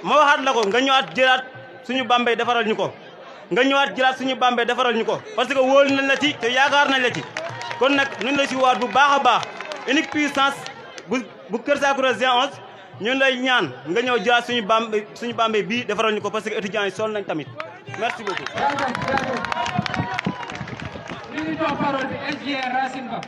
S15: ma waxaat la ko nga ñëwaat jëlaat suñu Bambey defaral ñu ko nga ñëwaat jëlaat suñu Bambey defaral ñu ko parce que wóolu nañ la ci te yaakaar nañ la ci kon nag nañ la si waat bu baax a baax unique puissance bu Kër Sakoura G11 ñun lay ñaan nga ñëw jëlaat suñu Bambey bii defaral ñu ko parce que étudiants yi sonn nañ tamit merci beaucoup.
S3: Ñu jox parole bi SGR Racine Ba.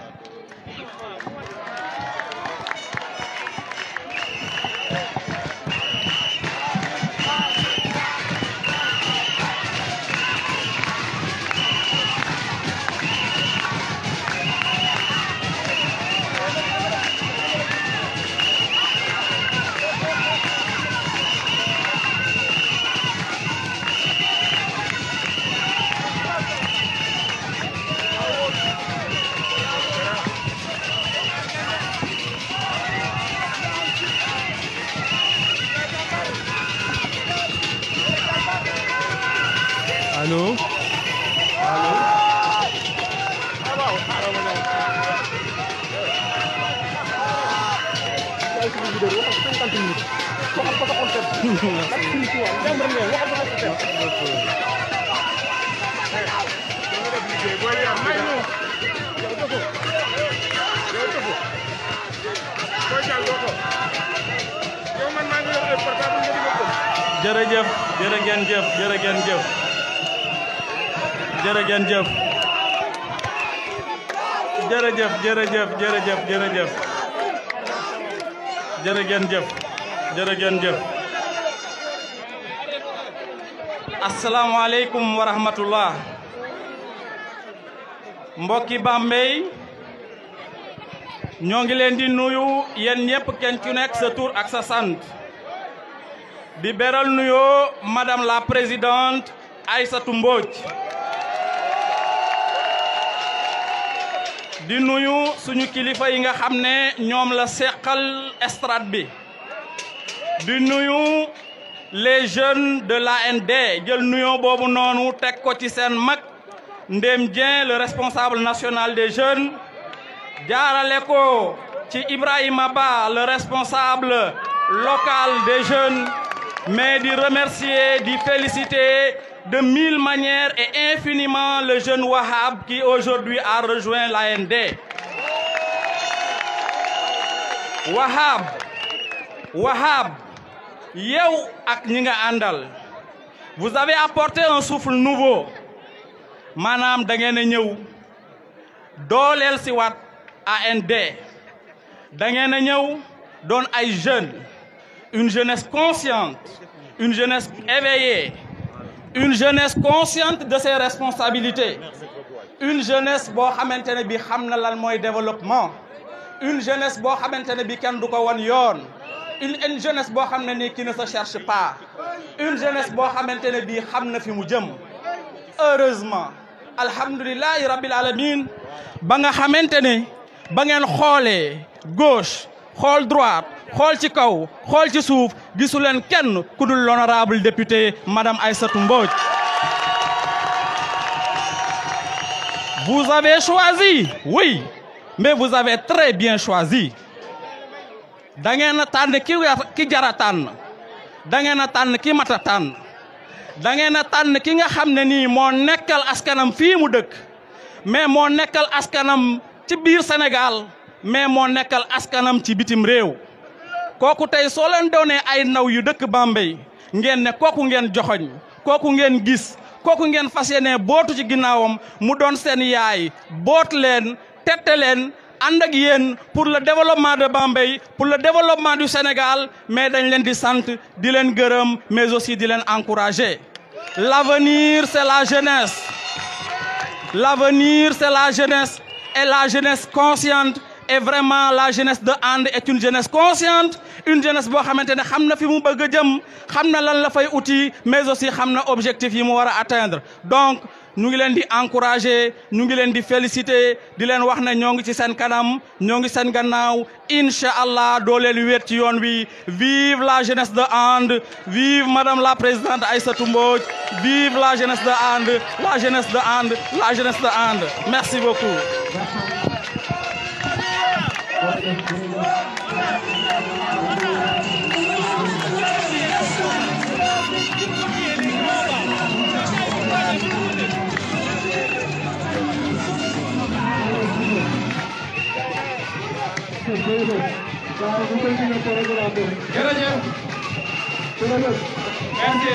S8: Allô?
S12: jërëjëf jërë ngeen jëf jërë ngeen jëf jërëjëf jërëjëf jërëjëf jërëjëf jërëjëf jërëjëf jërëjëf asalaamaaleykum wa rahmatullah mbokki Bambey ñoo ngi leen di nuyu yéen ñëpp kenn ku nekk sa tur ak sa sant di beral nuyoo madame la présidente Aïssatou Mbodj di nuyu suñu kilifa yi nga xam ne ñoom la seqal estrade bi di nuyu les jeunes de l'AND jël nuyoo boobu noonu teg ko ci seen mag Ndem Dieng le responsable national des jeunes jaarale ko ci Ibrahima Ba le responsable local des jeunes mais di remercier di féliciter de 1000 manières et infiniment le jeune Wahab qui aujourd'hui a rejoint l'AND. Wahab yow ak ñi nga àndal vous avez apporté un souffle nouveau maanaam da ngeen a ñëw dooleel si waat AND da ngeen a ñëw doon ay jeunes une jeunesse consciente une jeunesse éveillée une jeunesse consciente de ses responsabilités une jeunesse boo xamante ne bi xam na lan mooy développement une jeunesse boo xamante ne bi kenn du ko won yoon une jeunesse boo xam ne ni qui ne se cherche pas une jeunesse boo xamante ne bi xam na fi mu jëm heureusement alhamdulillahi rabbil alamin ba nga xamante ne ba ngeen xoolee gauche xool droite xool ci kaw xool ci suuf gisu leen kenn ku dul l'honorable député madame Aïssatou Mbodj vous avez choisi oui mais vous avez très bien choisi da ngeen a tànn ki jara tànn da ngeen a tànn ki mata tànn da ngeen a tànn ki nga xam ne nii moo nekkal askanam fii mu dëkk mais moo nekkal askanam ci biir Sénégal mais moo nekkal askanam ci bitim réew kooku tey soo leen doonee ay ndaw yu dëkk Bambey ngeen ne kooku ngeen joxoñ kooku ngeen gis kooku ngeen fas yéene bootu ci ginnaawam mu doon seen yaay boot leen tette leen
S16: ànd ak yéen pour le développement de Bambey pour le développement du Sénégal mais dañ leen di sant di leen gërëm mais aussi di leen encourager. L'avenir c'est la jeunesse. L'avenir c'est la jeunesse et la jeunesse consciente. Et vraiment la jeunesse de And est une jeunesse consciente, une jeunesse boo xamante ne xam na fi mu bëgg a jëm xam na lan la fay uti mais aussi xam na objectif yi mu war a atteindre. Donc ñu ngi leen di encourager ñu ngi leen di féliciter di leen wax ne ñoo ngi ci seen kanam ñoo ngi seen gannaaw incha allah doo leen wéet ci yoon wi. Vive la jeunesse de And, vive madame la présidente Aïssatou Mbodj, vive la jeunesse de And, la jeunesse de And, la jeunesse de And. Merci beaucoup.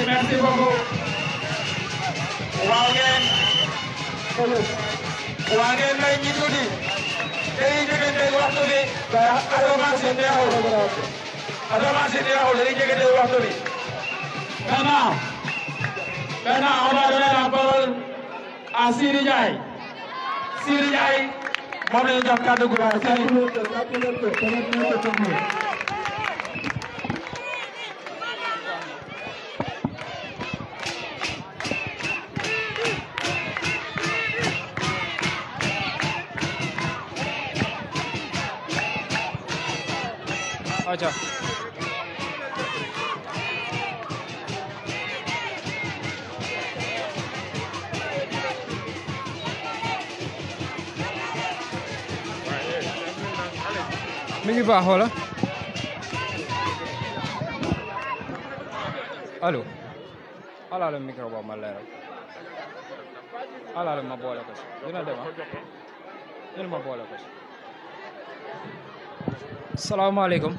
S5: Merci beaucoup. Waa ngeen may ñi tuuti dañuy jëgante waxtu bi adomansi neexul dañuy jëgante waxtu bi. Maintenant on va donner la parole à Sidi Ndiaye. Sidi Ndiaye moom la ñu jox kàddu gu baax.
S3: Acha. Mi ngi baax wala allo alaale micro boobu ma leeral alaale ma boole ko si dina dem dina ma boole ko si. Salaamaaleykum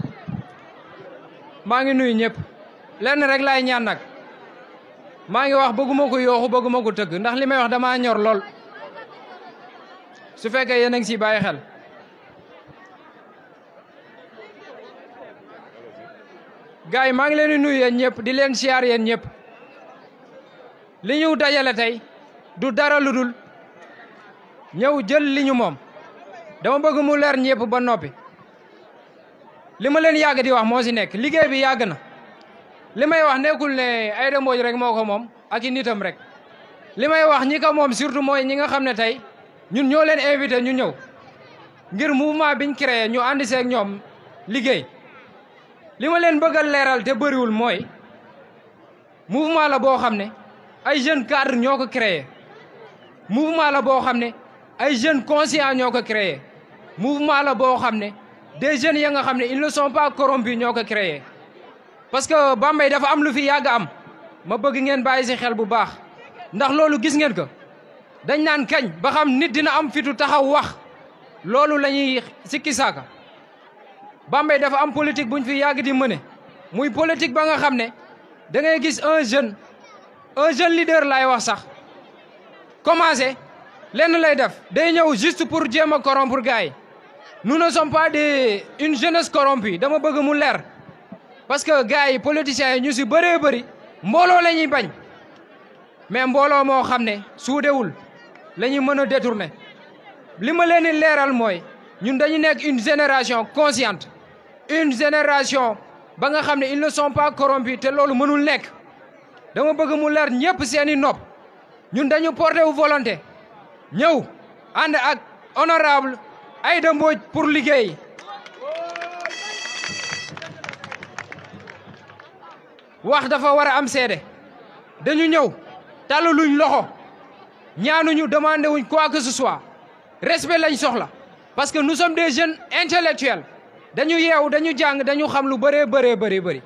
S3: maa ngi nuyu ñëpp lenn rek laay ñaan nag maa ngi wax bëgguma ko yooxu bëgguma ko tëgg ndax li may wax dama ñor lool su fekkee yéen a ngi siy bàyyi xel. gars yi maa ngi leen di nuyu yéen ñëpp di leen siyaar yéen ñëpp li ñu dajale tey du dara lu dul ñëw jël li ñu moom dama bëgg mu leer ñëpp ba noppi. li ma leen yàgg di wax moo si nekk liggéey bi yàgg na li may wax nekkul ne Aïda Mbodj rek moo ko moom ak i nitam rek li may wax ñi ko moom surtout mooy ñi nga xam ne tey ñun ñoo leen invité ñu ñëw ngir mouvement biñ créé ñu ànd seeg ñoom liggéey li ma leen bëgg a leeral te bëriwul mooy mouvement la boo xam ne ay jeunes cadres ñoo ko créé mouvement la boo xam ne ay jeunes conscients ñoo ko créé mouvement la boo xam ne des jeunes ya nga xam ne ils ne sont pas corrompus ñoo ko créé parce que Bambey dafa am lu fi yàgg am ma bëgg ngeen bàyyi si xel bu baax ndax loolu gis ngeen ko dañ naan kañ ba xam nit dina am fitu taxaw wax loolu la ñuy sikki saaka Bambey dafa am politique buñ fi yàgg di mëne muy politique ba nga xam ne da ngay gis un jeune leader laay wax sax commencé lenn lay def day ñëw juste pour jéem a corrompre gars yi. Nous ne sommes pas une jeunesse corrompue dama bëgg mu leer parce que gars yi politiciens yi ñu si bëree bëri mbooloo la ñuy bañ mais mbooloo moo xam ne suudewul la ñuy mën a détourner li ma leen di leeral mooy ñun dañu nekk une génération consciente une génération ba nga xam ne ils ne sont pas corrompus te loolu mënul nekk dama bëgg mu leer ñëpp seeni nopp ñun dañu porté wu volonté ñëw ànd ak honorable Aïda Mbodj pour liggéey wax dafa war a am seede dañu ñëw tàllaluñ loxo ñaanuñu demandé wuñ quoi que ce soit respect lañ soxla parce que nous sommes des jeunes intellectuels dañu yeewu dañu jàng dañu xam lu bëree bëri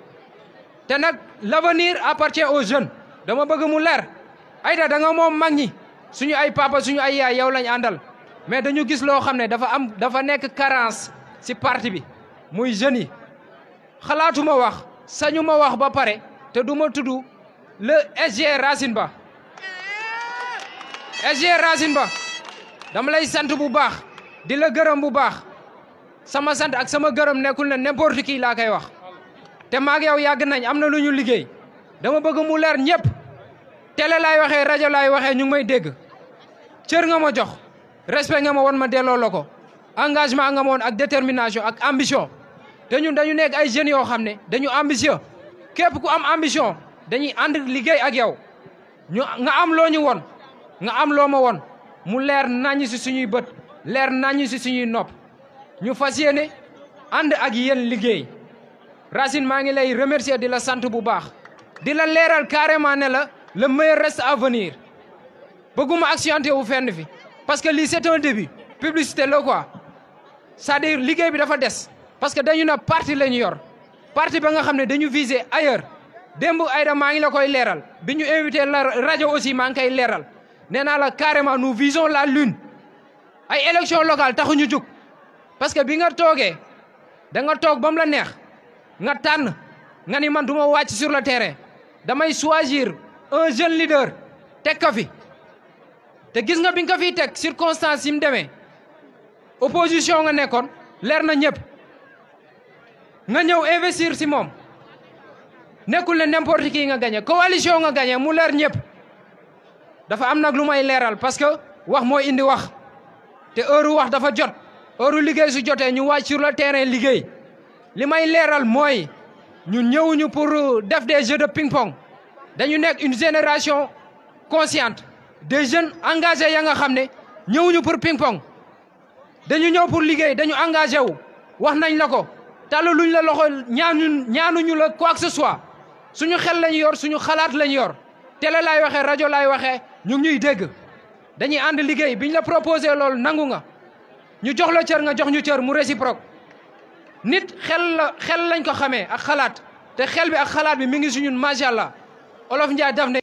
S3: te nag l'avenir appartient aux jeunes dama bëgg mu leer Aïda da nga moom mag ñi suñu ay papa suñu ay yaay yow lañ àndal mais dañu gis loo xam ne dafa nekk carence ci parti bi muy jeunes yi xalaatuma wax sañu ma wax ba pare te du ma tudd le SG Racine Ba SG Racine Ba dama lay sant bu baax di la gërëm bu baax sama sant ak sama gërëm nekkul ne n'importe qui laa koy wax te maag yow yàgg nañ am na lu ñu liggéey dama bëgg mu leer ñëpp télé laay waxee rajo laay waxee ñu ngi may dégg cër nga ma jox respect nga ma woon ma delloo la ko engagement nga ma woon ak détermination ak ambition te ñun dañu nekk ay jeunes yoo xam ne dañu ambitieux képp ku am ambition dañuy ànd liggéey ak yow nga am loo ñu won nga am loo ma won mu leer naññ si suñuy bët leer naññ si suñuy nopp ñu fas yéene ànd ak yéen liggéey Racine maa ngi lay remercier di la sant bu baax di la leeral carrément ne la le meilleur reste à venir bëgguma accentuer wu fenn fi parce que lii c'est un début publicité la quoi c'est-à-dire liggéey bi dafa des parce que dañu na parti la ñu yor parti ba nga xam ne dañu viser ailleurs démb Aïda maa ngi la koy leeral bi ñu invité la rajo aussi maa ngi koy leeral nee naa la carrément nous visons la lune ay élection locale taxu ñu jug parce que bi nga toogee da nga toog ba mu la neex nga tànn nga ni man du ma wàcc sur le terrain damay choisir un jeune leader teg ko fi te gis nga bi nga ko fiy teg circonstance yi mu demee opposition nga nekkoon leer na ñëpp nga ñëw investir si moom nekkul ne n'importe qui nga gagné coalition nga gagné mu leer ñëpp dafa am nag lu may leeral parce que wax mooy indi wax te heure wax dafa jot heure liggéey su jotee ñu wàcc sur le terrain liggéey li may leeral mooy ñun ñëwuñu pour def des jeux de ping-pong dañu nekk une génération consciente des jeunes engagés ya nga xam ne ñëwuñu pour ping-pong dañu ñëw pour liggéey dañu engagé wu wax nañ la ko tàllaluñ la loxo ñaanuñu la quoi que ce soit suñu xel lañu yor suñu xalaat lañu yor télé laay waxee rajo laay waxee ñu ngi ñuy dégg dañuy ànd liggéey biñ la proposé loolu nangu nga ñu jox la cër nga jox ñu cër mu réciproque nit xel lañ ko xamee ak xalaat te xel bi ak xalaat bi mi ngi suñun macha allah olof Njaay daf ne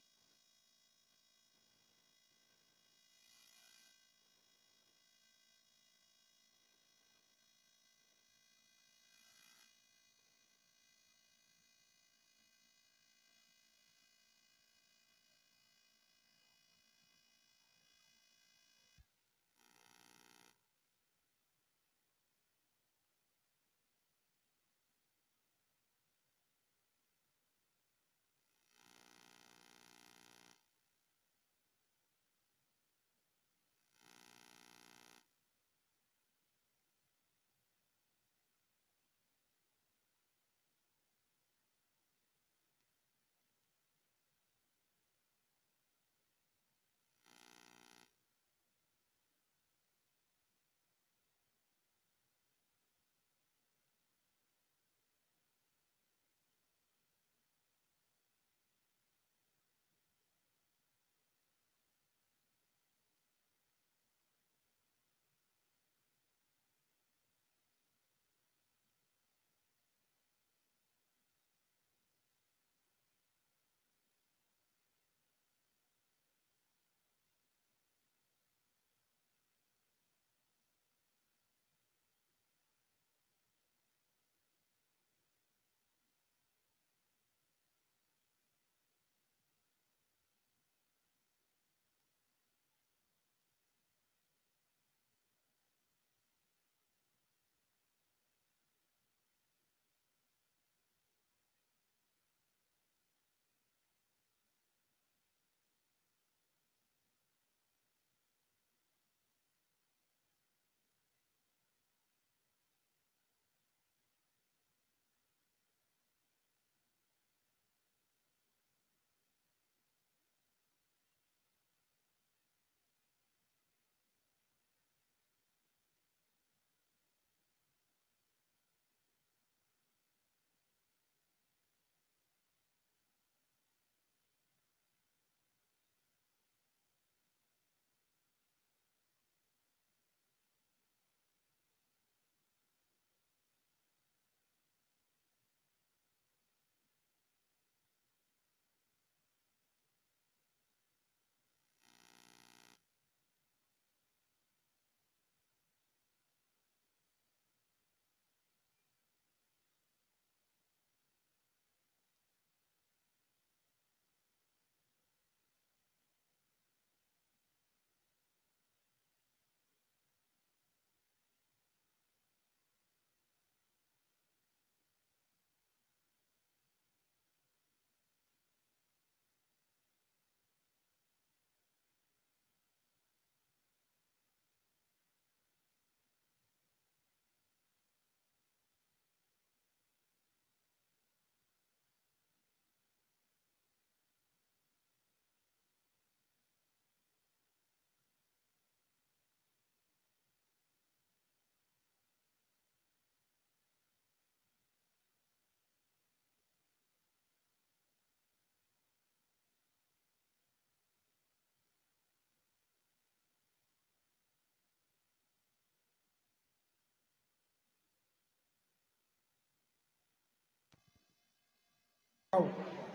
S17: waaw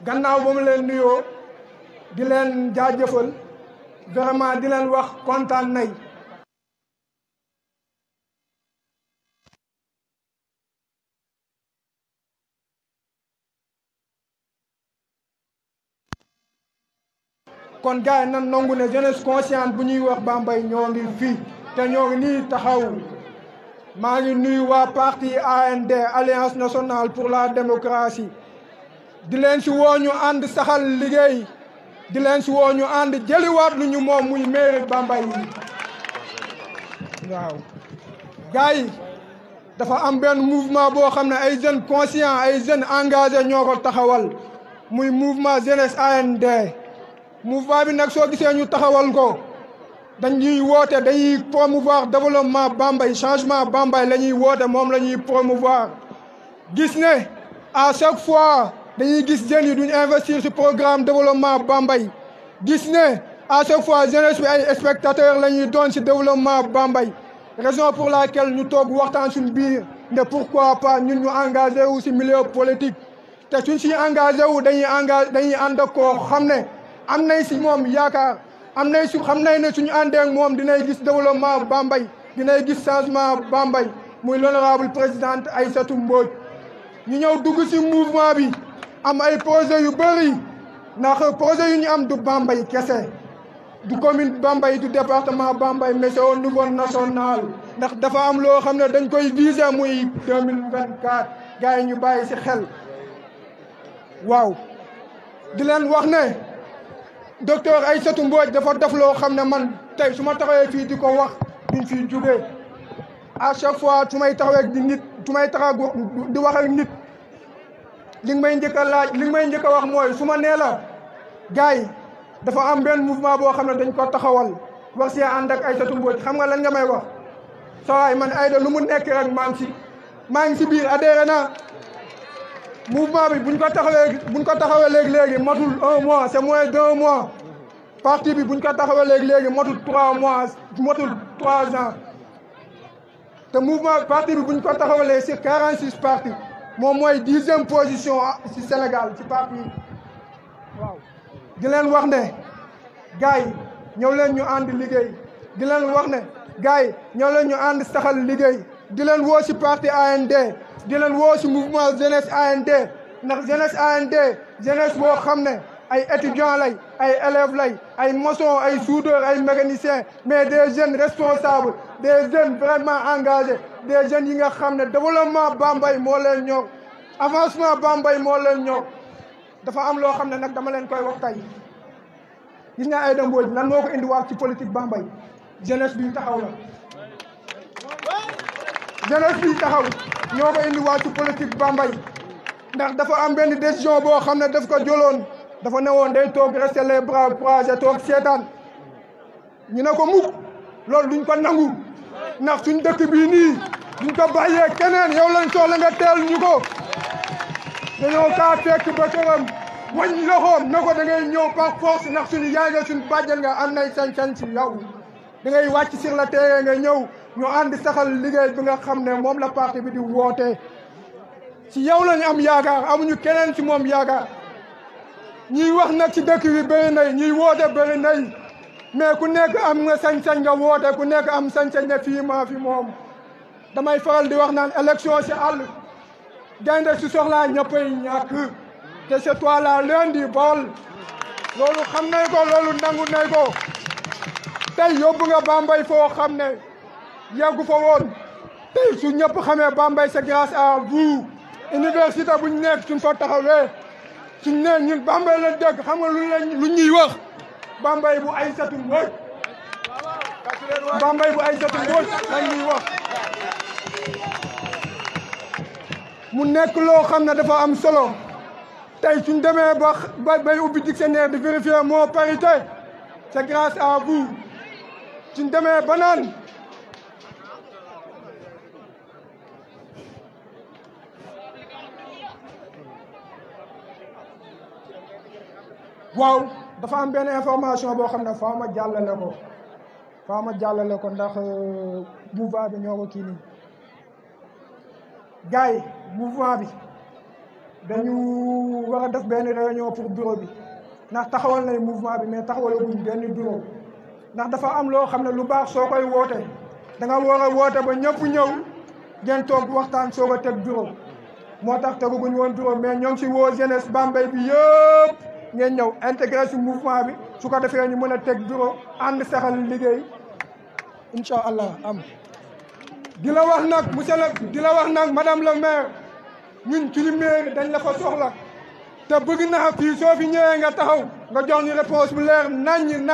S17: gannaaw ba mu leen nuyoo di leen jaajëfal vraiment di leen wax kontaan nay kon gars yi nan nangu ne jeunesse consciente bu ñuy wax Bambey ñoo ngi fii te ñoo ngi nii taxaw maa ngi nuyu waa parti AND Alliance nationale pour la démocratie di leen si woo ñu ànd saxal liggéey di leen si woo ñu ànd jëliwaat lu ñu moom muy mairie Bambey yi waaw gars yi dafa am benn mouvement boo xam ne ay jeunes conscients ay jeunes engagés ñoo ko taxawal muy mouvement jeunesse AND mouvement bi nag soo gisee ñu taxawal ko dañuy woote dañuy promouvoir développement Bambey changement Bambey la ñuy woote moom la ñuy promouvoir gis ne à chaque fois dañuy gis jeunes yi duñ investir ci programme développement Bambey gis ne à chaque fois jeunesse bi ay spectateurs la ñuy doon ci développement Bambey raison pour laquelle ñu toog waxtaan suñ biir ne pourquoi pas ñun ñu engagé wu ci milieu politique te suñ ci engagé wu dañuy ànd ak koo xam ne am nañ si moom yaakaar am nañ su xam nañ ne suñu àndee ak moom dinay gis développement Bambey dinay gis changement Bambey muy l'honorable présidente Aïssatou Mbodj ñu ñëw dugg si mouvement bi am ay projet yu bëri ndax projet yu ñu am du Bambey kese du commune Bambey du département Bambey mais c'est au niveau national ndax dafa am loo xam ne dañ koy viser muy 2024 gars yi ñu bàyyi si xel waaw di leen wax ne docteur Aïssatou Mbodj dafa def loo xam ne man tey su ma taxawee fii di ko wax duñ fiy jógee à chaque fois su may taxawee di nit su may taxaw di wax ak nit li nga may njëkk a laaj li nga may njëkk a wax mooy su ma nee la gars yi dafa am benn mouvement boo xam ne dañ ko taxawal wax si ànd ak Aïssatou Mbodj xam nga lan nga may wax sa waay man Aïda lu mu nekk rek maa ngi si biir adhéré na mouvement bi buñ ko taxawee léegi matul 1 mois c'est moins d'1 mois parti bi buñ ko taxawee léegi matul 3 mois matul 3 ans te mouvement parti bi buñ ko taxawalee sur 46 partis moom mooy 10e position ci Sénégal ci parti yi waaw di leen wax ne gars yi ñëw leen ñu ànd liggéey di leen wax ne gars yi ñëw leen ñu ànd saxal liggéey di leen woo ci parti AND di leen woo ci mouvement jeunesse AND ndax jeunesse AND jeunesse boo xam ne ay étudiants lay ay élèves lay ay maçons ay soudeurs ay mécaniciens mais des jeunes responsables des jeunes vraiment engagés des jeunes yi nga xam ne développement Bambey moo leen ñor avancement Bambey moo leen ñor dafa am loo xam ne nag dama leen koy wax tey gis nga Aïda Mbodj lan moo ko indiwaat ci politique Bambey jeunesse bi taxaw la jeunesse bi taxaw ñoo ko indiwaat ci politique Bambey ndax dafa am benn décision boo xam ne daf ko jëloon dafa ne woon day toog rester les bras croisés toog seetaan ñu ne ko mukk loolu duñ ko nangu ndax suñ dëkk bii nii duñ ko bàyyee keneen yow lañ soxla nga teel ñu ko dañoo kaa fekk ba këram wañ loxoom na ko da ngay ñëw par force ndax suñu yaay nga suñu bàjjen nga am nay sañ-sañ si yow da ngay wàcc sur le terrain nga ñëw ñu ànd saxal liggéey bi nga xam ne moom la parti bi di woote si yow lañu am yaakaar amuñu keneen si moom yaakaar ñiy wax nag ci dëkk bi bëri nay ñuy woote bëri nay mais ku nekk am nga sañ-sañ nga woote ku nekk am sañ-sañ ne fii maa fi moom damay faral di wax naan élection si àll gaynde si soxlaa ñëppay ñàkk te c'est toi la lundi bool loolu xam nañ ko loolu nangu nañ ko tey yóbbu nga Bambey foo xam ne yeggu fa woon tey su ñëpp xamee Bambey c'est grâce à vous université bu ñu nekk suñ fa taxawee suñ ne ñun Bambey la dëkk xam nga lu ñuy wax Bambey bu Aïssatou Mbodj Bambey bu Aïssatou Mbodj lañ ñuy wax mu nekk loo xam ne dafa am solo tey suñ demee ba bay ubbi dictionnaire di vérifier mot parité c'est grâce à vous suñ demee ba naan waaw dafa am benn information boo xam ne faa ma jàllale ko ndax mouvement bi ñoo ko kii nii gars yi mouvement bi dañu war a def benn réunion pour bureau bi ndax taxawal nañ mouvement bi mais taxawalaguñ benn bureau ndax dafa am loo xam ne lu baax soo koy woote da nga war a woote ba ñëpp ñëw ngeen toog waxtaan soog a teg bureau moo tax teguguñ woon bureau mais ñoo ngi si woo jeunesse Bambey bi yëpp ngeen ñëw intégré si mouvement bi su ko defee ñu mën a teg bureau ànd saxal liggéey incha allah am. di la wax nag monsieur le di la wax nag madame le maire ñun ci mairie dañ la fa soxla te bëgg naa fii soo fi ñëwee nga taxaw nga jox ñu réponse bu leer naññ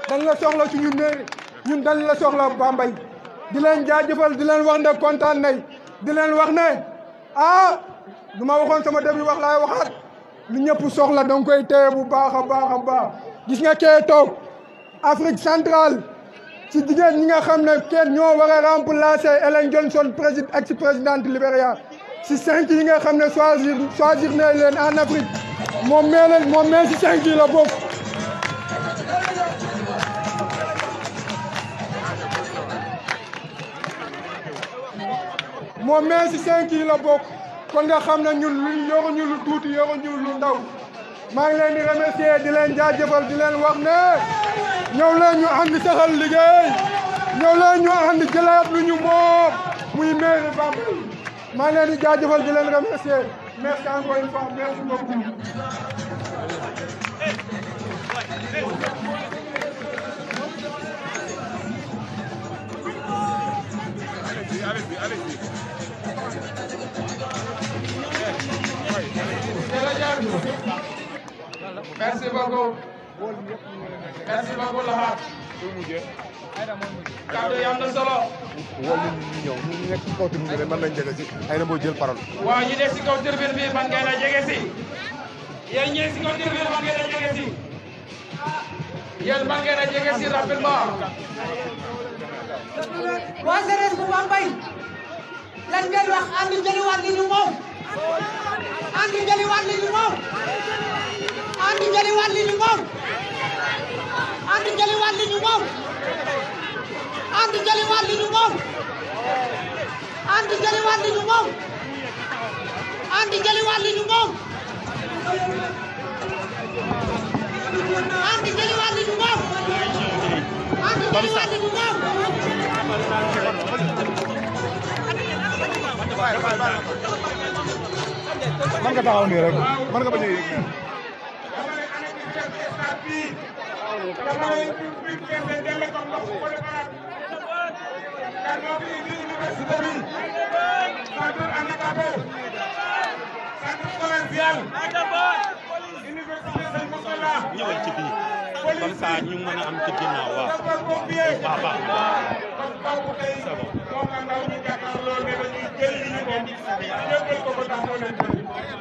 S17: dañ la soxla suñu mairie ñun dañ la soxla Bambey di leen jaajëfal di leen wax ne kontaan nañ di leen wax ne lu ma waxoon sama début wax laay waxaat lu ñëpp soxla danga koy téye bu baax a baax gis nga kee toog Afrique centrale ci jigéen ñi nga xam ne kenn ñoo war a remplacer Ellen Johnson ex-présidente Libéria si 5 yi nga xam ne choisir na leen en Afrique moom mee si 5 yi la bokk. moom mee si 5 yi la bokk kon nga xam ne ñun yoruñu lu tuuti yoruñu lu ndaw maa ngi leen di remercier di leen jaajëfal di leen wax ne ñëw leen ñu ànd saxal liggéey ñëw leen ñu ànd jëlaat lu ñu moom muy mairie Bambey maa ngi leen di jaajëfal di leen remercier merci encore une fois merci beaucoup.
S5: Merci beaucoup. Merci beaucoup Lahat. Kàddu yi am na solo.
S2: woo ñu ñëw ñu nekk ci kaw tribune bi mën nañ jege si ay na boo jël parole.
S3: waaw ñu nekk si kaw tribune bi man ngeen a jege si. yéen ñii si kaw tribune man ngeen a jege si. yéen man ngeen a jege si rapidement.
S6: waa jeunesse bu Bambey lan ngeen wax ànd jëliwaat li ñu moom. ànd jëliwaat li ñu moom. ànd jëliwaat li ñu moom. ànd jëliwaat li ñu moom. ànd jëliwaat li ñu moom. ànd jëliwaat li ñu moom. ànd jëliwaat li ñu moom. ànd jëliwaat li ñu moom. ànd jëliwaat li ñu moom.
S2: man nga taxaw nii rek man nga bañ a yëg.
S18: ñëwal ci biir comme ça ñu mën a am ci ginnaaw waaw baax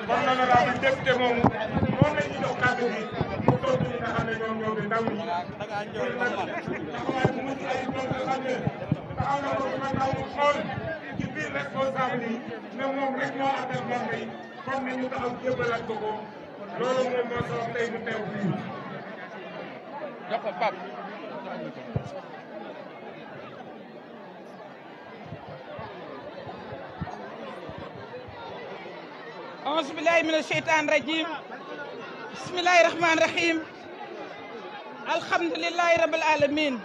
S5: kon nana daal di député moomu noonu la ñuy jox kàddu gi mu toog ñi nga xam ne ñoom ñoo di ndaw ñi taxawaay bu mucc ay doon nga xam ne taxaw na ko ma ndaw mu xool ci biir responsable yi ne moom rek moo appel Bambey comme ni ñu taxaw jébbalaat ko ko loolu moom moo sabab tey mu teew fii jox ko Pape
S19: أعوذ بالله من الشيطان الرجيم بسم الله الرحمن الرحيم الحمد لله رب العالمين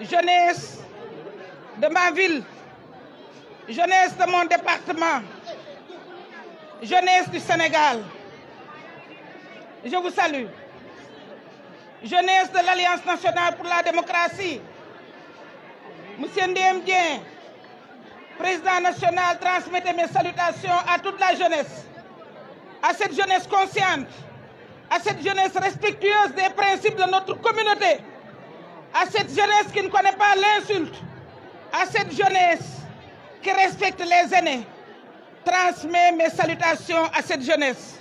S19: jeunesse de ma ville jeunesse de mon département jeunesse du Sénégal je vous salue jeunesse de l'Alliance nationale pour la démocratie monsieur Ndéem Dieng président national, transmettez mes salutations à toute la jeunesse, à cette jeunesse consciente, à cette jeunesse respectueuse des principes de notre communauté, à cette jeunesse qui ne connaît pas l'insulte, à cette jeunesse qui respecte les aînés. Transmets mes salutations à cette jeunesse.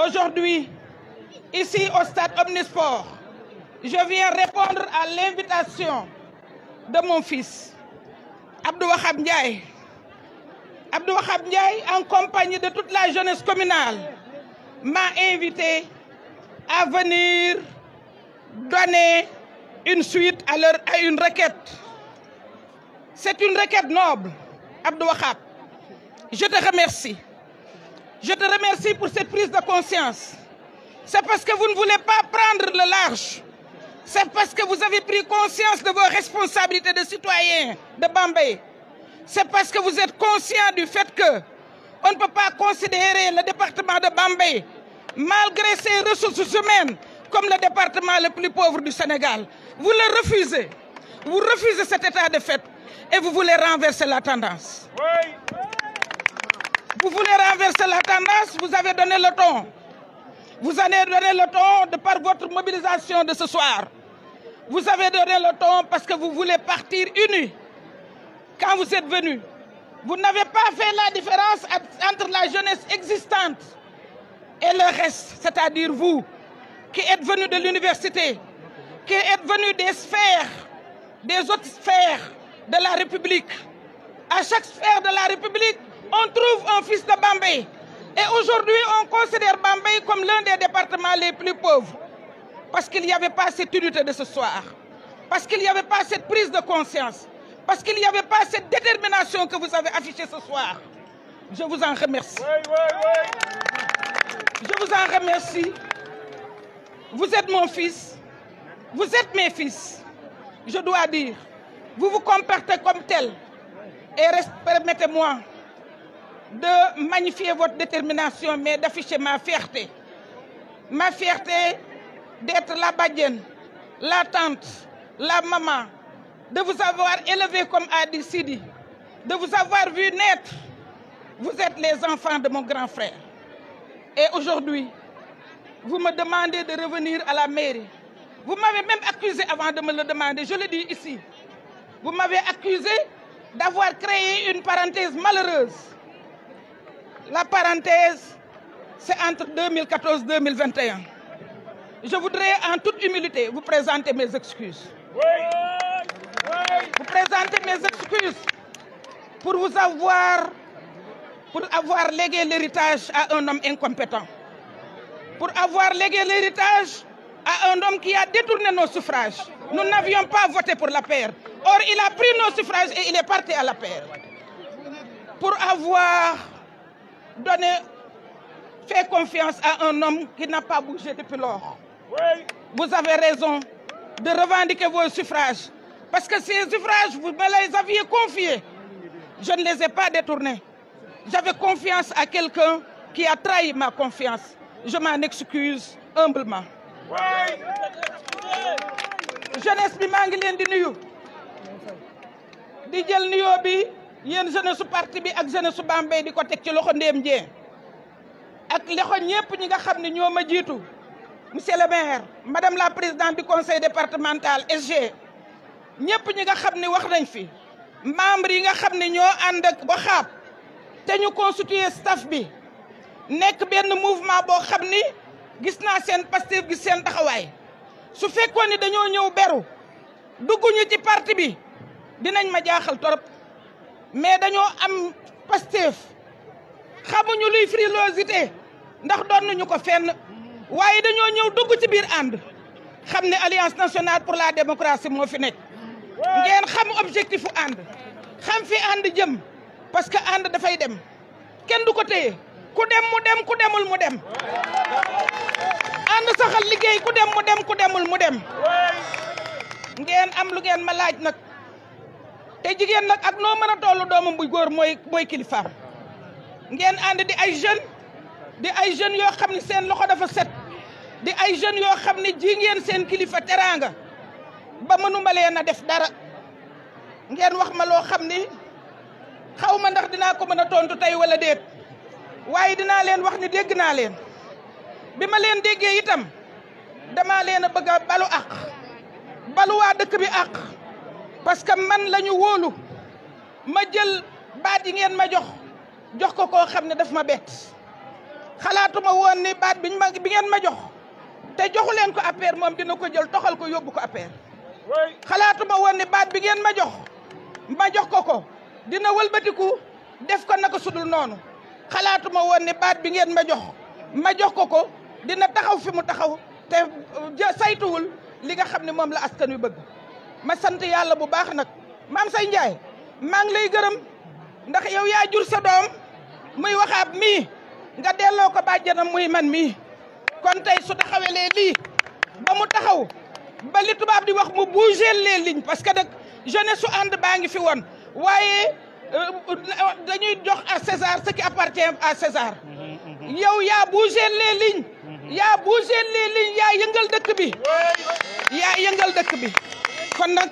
S19: Aujourd'hui, ici au stade Omnisport, je viens répondre à l'invitation de mon fils, Abdou Wahab Ndiaye. Abdou Wahab Ndiaye, en compagnie de toute la jeunesse communale, m'a invité à venir donner une suite à une requête. C'est une requête noble. Abdou Wahab, je te remercie. Je te remercie pour cette prise de conscience. C'est parce que vous ne voulez pas prendre le large. C'est parce que vous avez pris conscience de vos responsabilités de citoyens de Bambey. C'est parce que vous êtes conscient du fait que on ne peut pas considérer le département de Bambey, malgré ses ressources humaines, comme le département le plus pauvre du Sénégal. Vous le refusez. Vous refusez cet état de fait et vous voulez renverser la tendance. Oui. Vous voulez renverser la tendance, vous avez donné le ton. Vous avez donné le ton de par votre mobilisation de ce soir. Vous avez donné le ton parce que vous voulez partir unis. Quand vous êtes venus, vous n'avez pas fait la différence entre la jeunesse existante et le reste, c'est-à-dire vous, qui êtes venus de l'université, qui êtes venus des sphères, des autres sphères de la République. À chaque sphère de la République, on trouve un fils de Bambey. Et aujourd'hui, on considère Bambey comme l'un des départements les plus pauvres. Parce qu'il n'y avait pas cette unité de ce soir. Parce qu'il n'y avait pas cette prise de conscience. Parce qu'il n'y avait pas cette détermination que vous avez affichée ce soir. Je vous en remercie. Je vous en remercie. Vous êtes mon fils. Vous êtes mes fils. Je dois dire, vous vous comportez comme tel. Et permettez-moi de magnifier votre détermination, mais d'afficher ma fierté. Ma fierté d'être la badienne, la tante, la maman, de vous avoir élevé comme a dit Sidi, de vous avoir vu naître. Vous êtes les enfants de mon grand frère. Et aujourd'hui, vous me demandez de revenir à la mairie. Vous m'avez même accusé avant de me le demander, je le dis ici. Vous m'avez accusé d'avoir créé une parenthèse malheureuse. La parenthèse, c'est entre 2014 et 2021. Je voudrais en toute humilité vous présenter mes excuses. Vous présenter mes excuses pour avoir légué l'héritage à un homme incompétent. Pour avoir légué l'héritage à un homme qui a détourné nos suffrages. Nous n'avions pas voté pour la paire. Or, il a pris nos suffrages et il est parti à la paire. Pour avoir fait confiance à un homme qui n'a pas bougé depuis lors. Vous avez raison de revendiquer vos suffrages. Parce que ces suffrages, vous me les aviez confiés. Je ne les ai pas détournés. J'avais confiance à quelqu'un qui a trahi ma confiance. Je m'en excuse humblement. Jeunesse bi maa ngi leen di nuyu di jël nuyoo bi yéen jeunesse su parti bi ak jeunesse su Bambey di ko teg ci loxo Ndéem Dieng ak loxo ñëpp ñi nga xam ne ñoo ma jiitu monsieur le maire madame la présidente du conseil départemental SG ñëpp ñi nga xam ne wax nañ fi membre yi nga xam ne ñoo ànd ak Wahab te ñu constituer staff bi nekk benn mouvement boo xam ni gis naa seen Pastef gis seen taxawaay su fekkoon ni dañoo ñëw beru dugguñu ci parti bi dinañ ma jaaxal torop mais dañoo am Pastef xamuñu luy frilosité ndax donnuñu ko fenn waaye dañoo ñëw dugg ci biir ànd xam ne alliance nationale pour la démocratie moo fi nekk ngeen xam objectif u ànd xam fi ànd jëm parce que ànd dafay dem kenn du ko téye ku dem mu dem ku demul mu dem ànd saxal liggéey ku dem mu dem ku demul mu dem ngeen am lu ngeen ma laaj nag te jigéen nag ak noo mën a tollu doomam bu góor mooy kilifaam ngeen ànd di ay jeunes yoo xam ne seen loxo dafa set di ay jeunes yoo xam ne ji ngeen seen kilifa teraanga ba mënuma leen a def dara ngeen wax ma loo xam ni xaw ma ndax dinaa ko mën a tontu tey wala déet waaye dinaa leen wax ni dégg naa leen bi ma leen déggee itam dama leen a bëgg a balu àq balu waa dëkk bi àq parce que man la ñu wóolu ma jël baat yi ngeen ma jox ko koo xam ne daf ma bett xalaatuma woon ni baat bi ngeen ma jox te joxu leen ko APR moom dina ko jël toxal ko yóbbu ko APR xalaatuma woon ni baat bi ngeen ma jox ko dina wëlbatiku def ko naka sudul noonu xalaatuma woon ni baat bi ngeen ma jox ko dina taxaw fi mu taxaw te saytuwul li nga xam ne moom la askan wi bëgg ma sant yàlla bu baax nag Mame Say Ndiaye maa ngi lay gërëm ndax yow yaa jur sa doom muy waxaab mii nga delloo ko bàjjanam muy man mii kon tey su taxawelee lii ba mu taxaw ba li tubaab di wax mu bouger les lignes parce que nag jeunesse su ànd baa ngi fi woon waaye dañuy jox à César ce qui appartient à César yow yaa bouger les lignes yaa bouger les lignes yaa yëngal dëkk bi yaa yëngal dëkk bi kon nag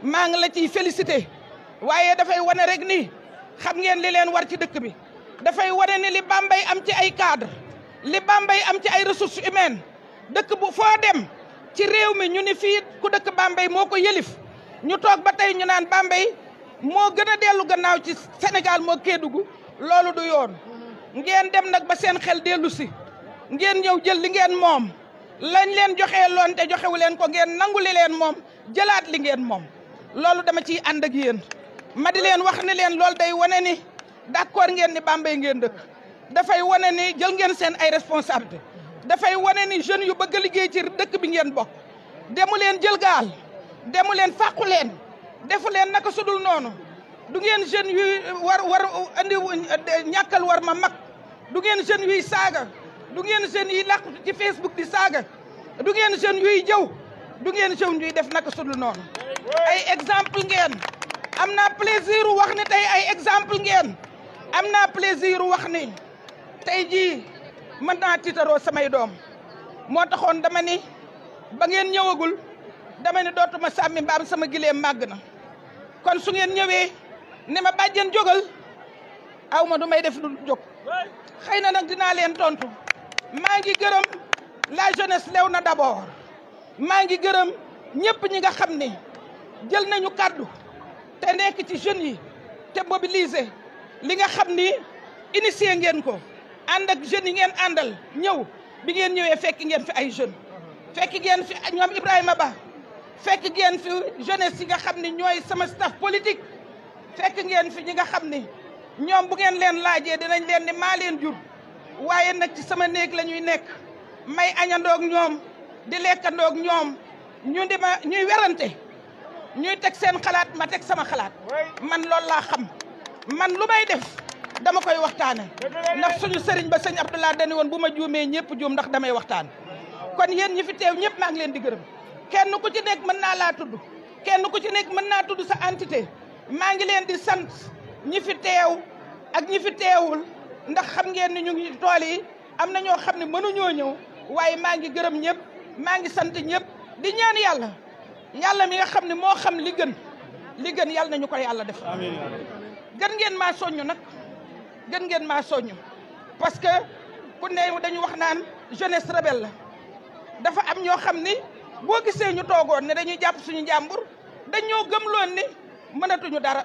S19: maa ngi la ciy félicité waaye dafay wane rek ni xam ngeen li leen war ci dëkk bi dafay wane ni li Bambey am ci ay cadre li Bambey am ci ay ressources humaines dëkk bu foo dem ci réew mi ñu ni fii ku dëkk Bambey moo ko yëlif ñu toog ba tey ñu naan Bambey moo gën a dellu gannaaw ci Sénégal moo Kédougou loolu du yoon ngeen dem nag ba seen xel dellu si ngeen ñëw jël li ngeen moom lañ leen joxee loon te joxewu leen ko ngeen nangu li leen moom jëlaat li ngeen moom loolu dama ciy ànd ak yéen ma di leen wax ne leen loolu day wane ni d'accord ngeen ni Bambey ngeen dëkk dafay wane ni jël ngeen seen ay responsabilité dafay wane ni jeunes yu bëgg a liggéey ci dëkk bi ngeen bokk demu leen jël gaal demu leen fàqu leen defu leen naka sudul noonu du ngeen jeunes yuy war andi ñàkkal war ma mag du ngeen jeunes yuy saaga du ngeen jeunes yuy làqu ci Facebook di saaga du ngeen jeunes yuy jëw du ngeen jeunes yuy def naka sudul noonu ay exemple ngeen am naa plaisir wax ni tey ay exemple ngeen am naa plaisir wax ni tey jii mën naa tiitaroo samay doom moo taxoon dama ni ba ngeen ñëwagul dama ni dootuma sàmmi mbaam sama gileem màgg na kon su ngeen ñëwee ne ma bàjjen jógal aw ma du may def lu jóg xëy na nag dinaa leen tontu maa ngi gërëm la jeunesse Léona d'abord maa ngi gërëm ñëpp ñi nga xam ni jël nañu kàddu te nekk ci jeunes yi te mobiliser li nga xam ni initié ngeen ko ànd ak jeunes yi ngeen àndal ñëw bi ngeen ñëwee fekk ngeen fi ay jeunes fekk ngeen fi ñoom Ibrahima Ba fekk ngeen fi jeunesse yi nga xam ni ñooy sama staff politique fekk ngeen fi ñi nga xam ni ñoom bu ngeen leen laajee dinañ leen ni maa leen jur waaye nag ci sama néeg la ñuy nekk may añandoog ñoom di lekkandoog ñoom ñu di ma ñuy werante ñuy teg seen xalaat ma teg sama xalaat man loolu laa xam man lu may def dama koy waxtaane ndax suñu sëriñ ba sëñ Abdoulaye dani woon bu ma juumee ñëpp juum ndax damay waxtaan kon yéen ñi fi teew ñëpp maa ngi leen di gërëm kenn ku ci nekk mën naa laa tudd kenn ku ci nekk mën naa tudd sa entité maa ngi leen di sant ñi fi teew ak ñi fi teewul ndax xam ngeen ni ñu ngi tool yi am na ñoo xam ne mënuñoo ñëw waaye maa ngi gërëm ñëpp maa ngi sant ñëpp di ñaan yàlla yàlla mi nga xam ne moo xam li gën yàlla nañu ko yàlla def gën ngeen maa soññu nag gën ngeen maa soññu parce que ku ne dañu wax naan jeunesse rebelle la dafa am ñoo xam ni boo gisee ñu toogoon ne dañuy jàpp suñu njàmbur dañ ñoo gëmloon ni mënatuñu dara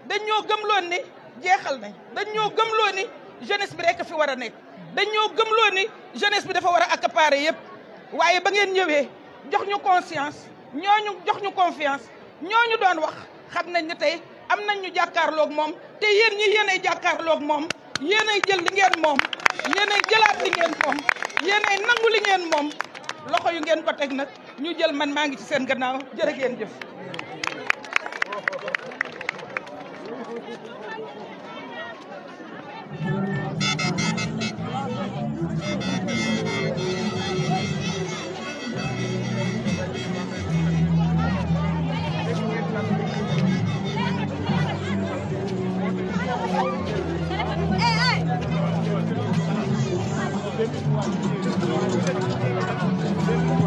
S19: dañ ñoo gëmloon ni jeexal nañ dañ ñoo gëmloo ni jeunesse bi rek fi war a nekk dañ ñoo gëmloo ni jeunesse bi dafa war a accaparer yëpp waaye ba ngeen ñëwee jox ñu conscience ñooñu jox ñu confiance ñooñu doon wax xam nañ ne tey am nañ ñu jàkkaarloog moom te yéen ñi yéenay jàkkaarloog moom yéenay jël li ngeen moom yéenay jëlaat li ngeen moom yéenay nangu li ngeen moom loxo yu ngeen ko teg nag ñu jël man maa ngi ci seen gannaaw jërë ngeen jëf.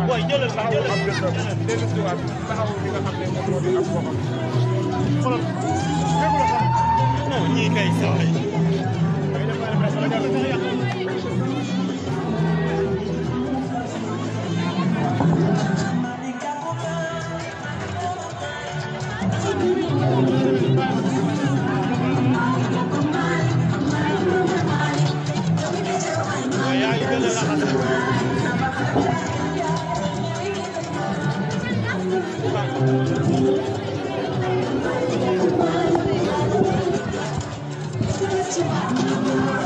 S18: booy jëlal sax jëlal dellu si waat taxaw li nga xam ne moom moo di am boppam xoolal non ñii kay sax
S20: Thank you.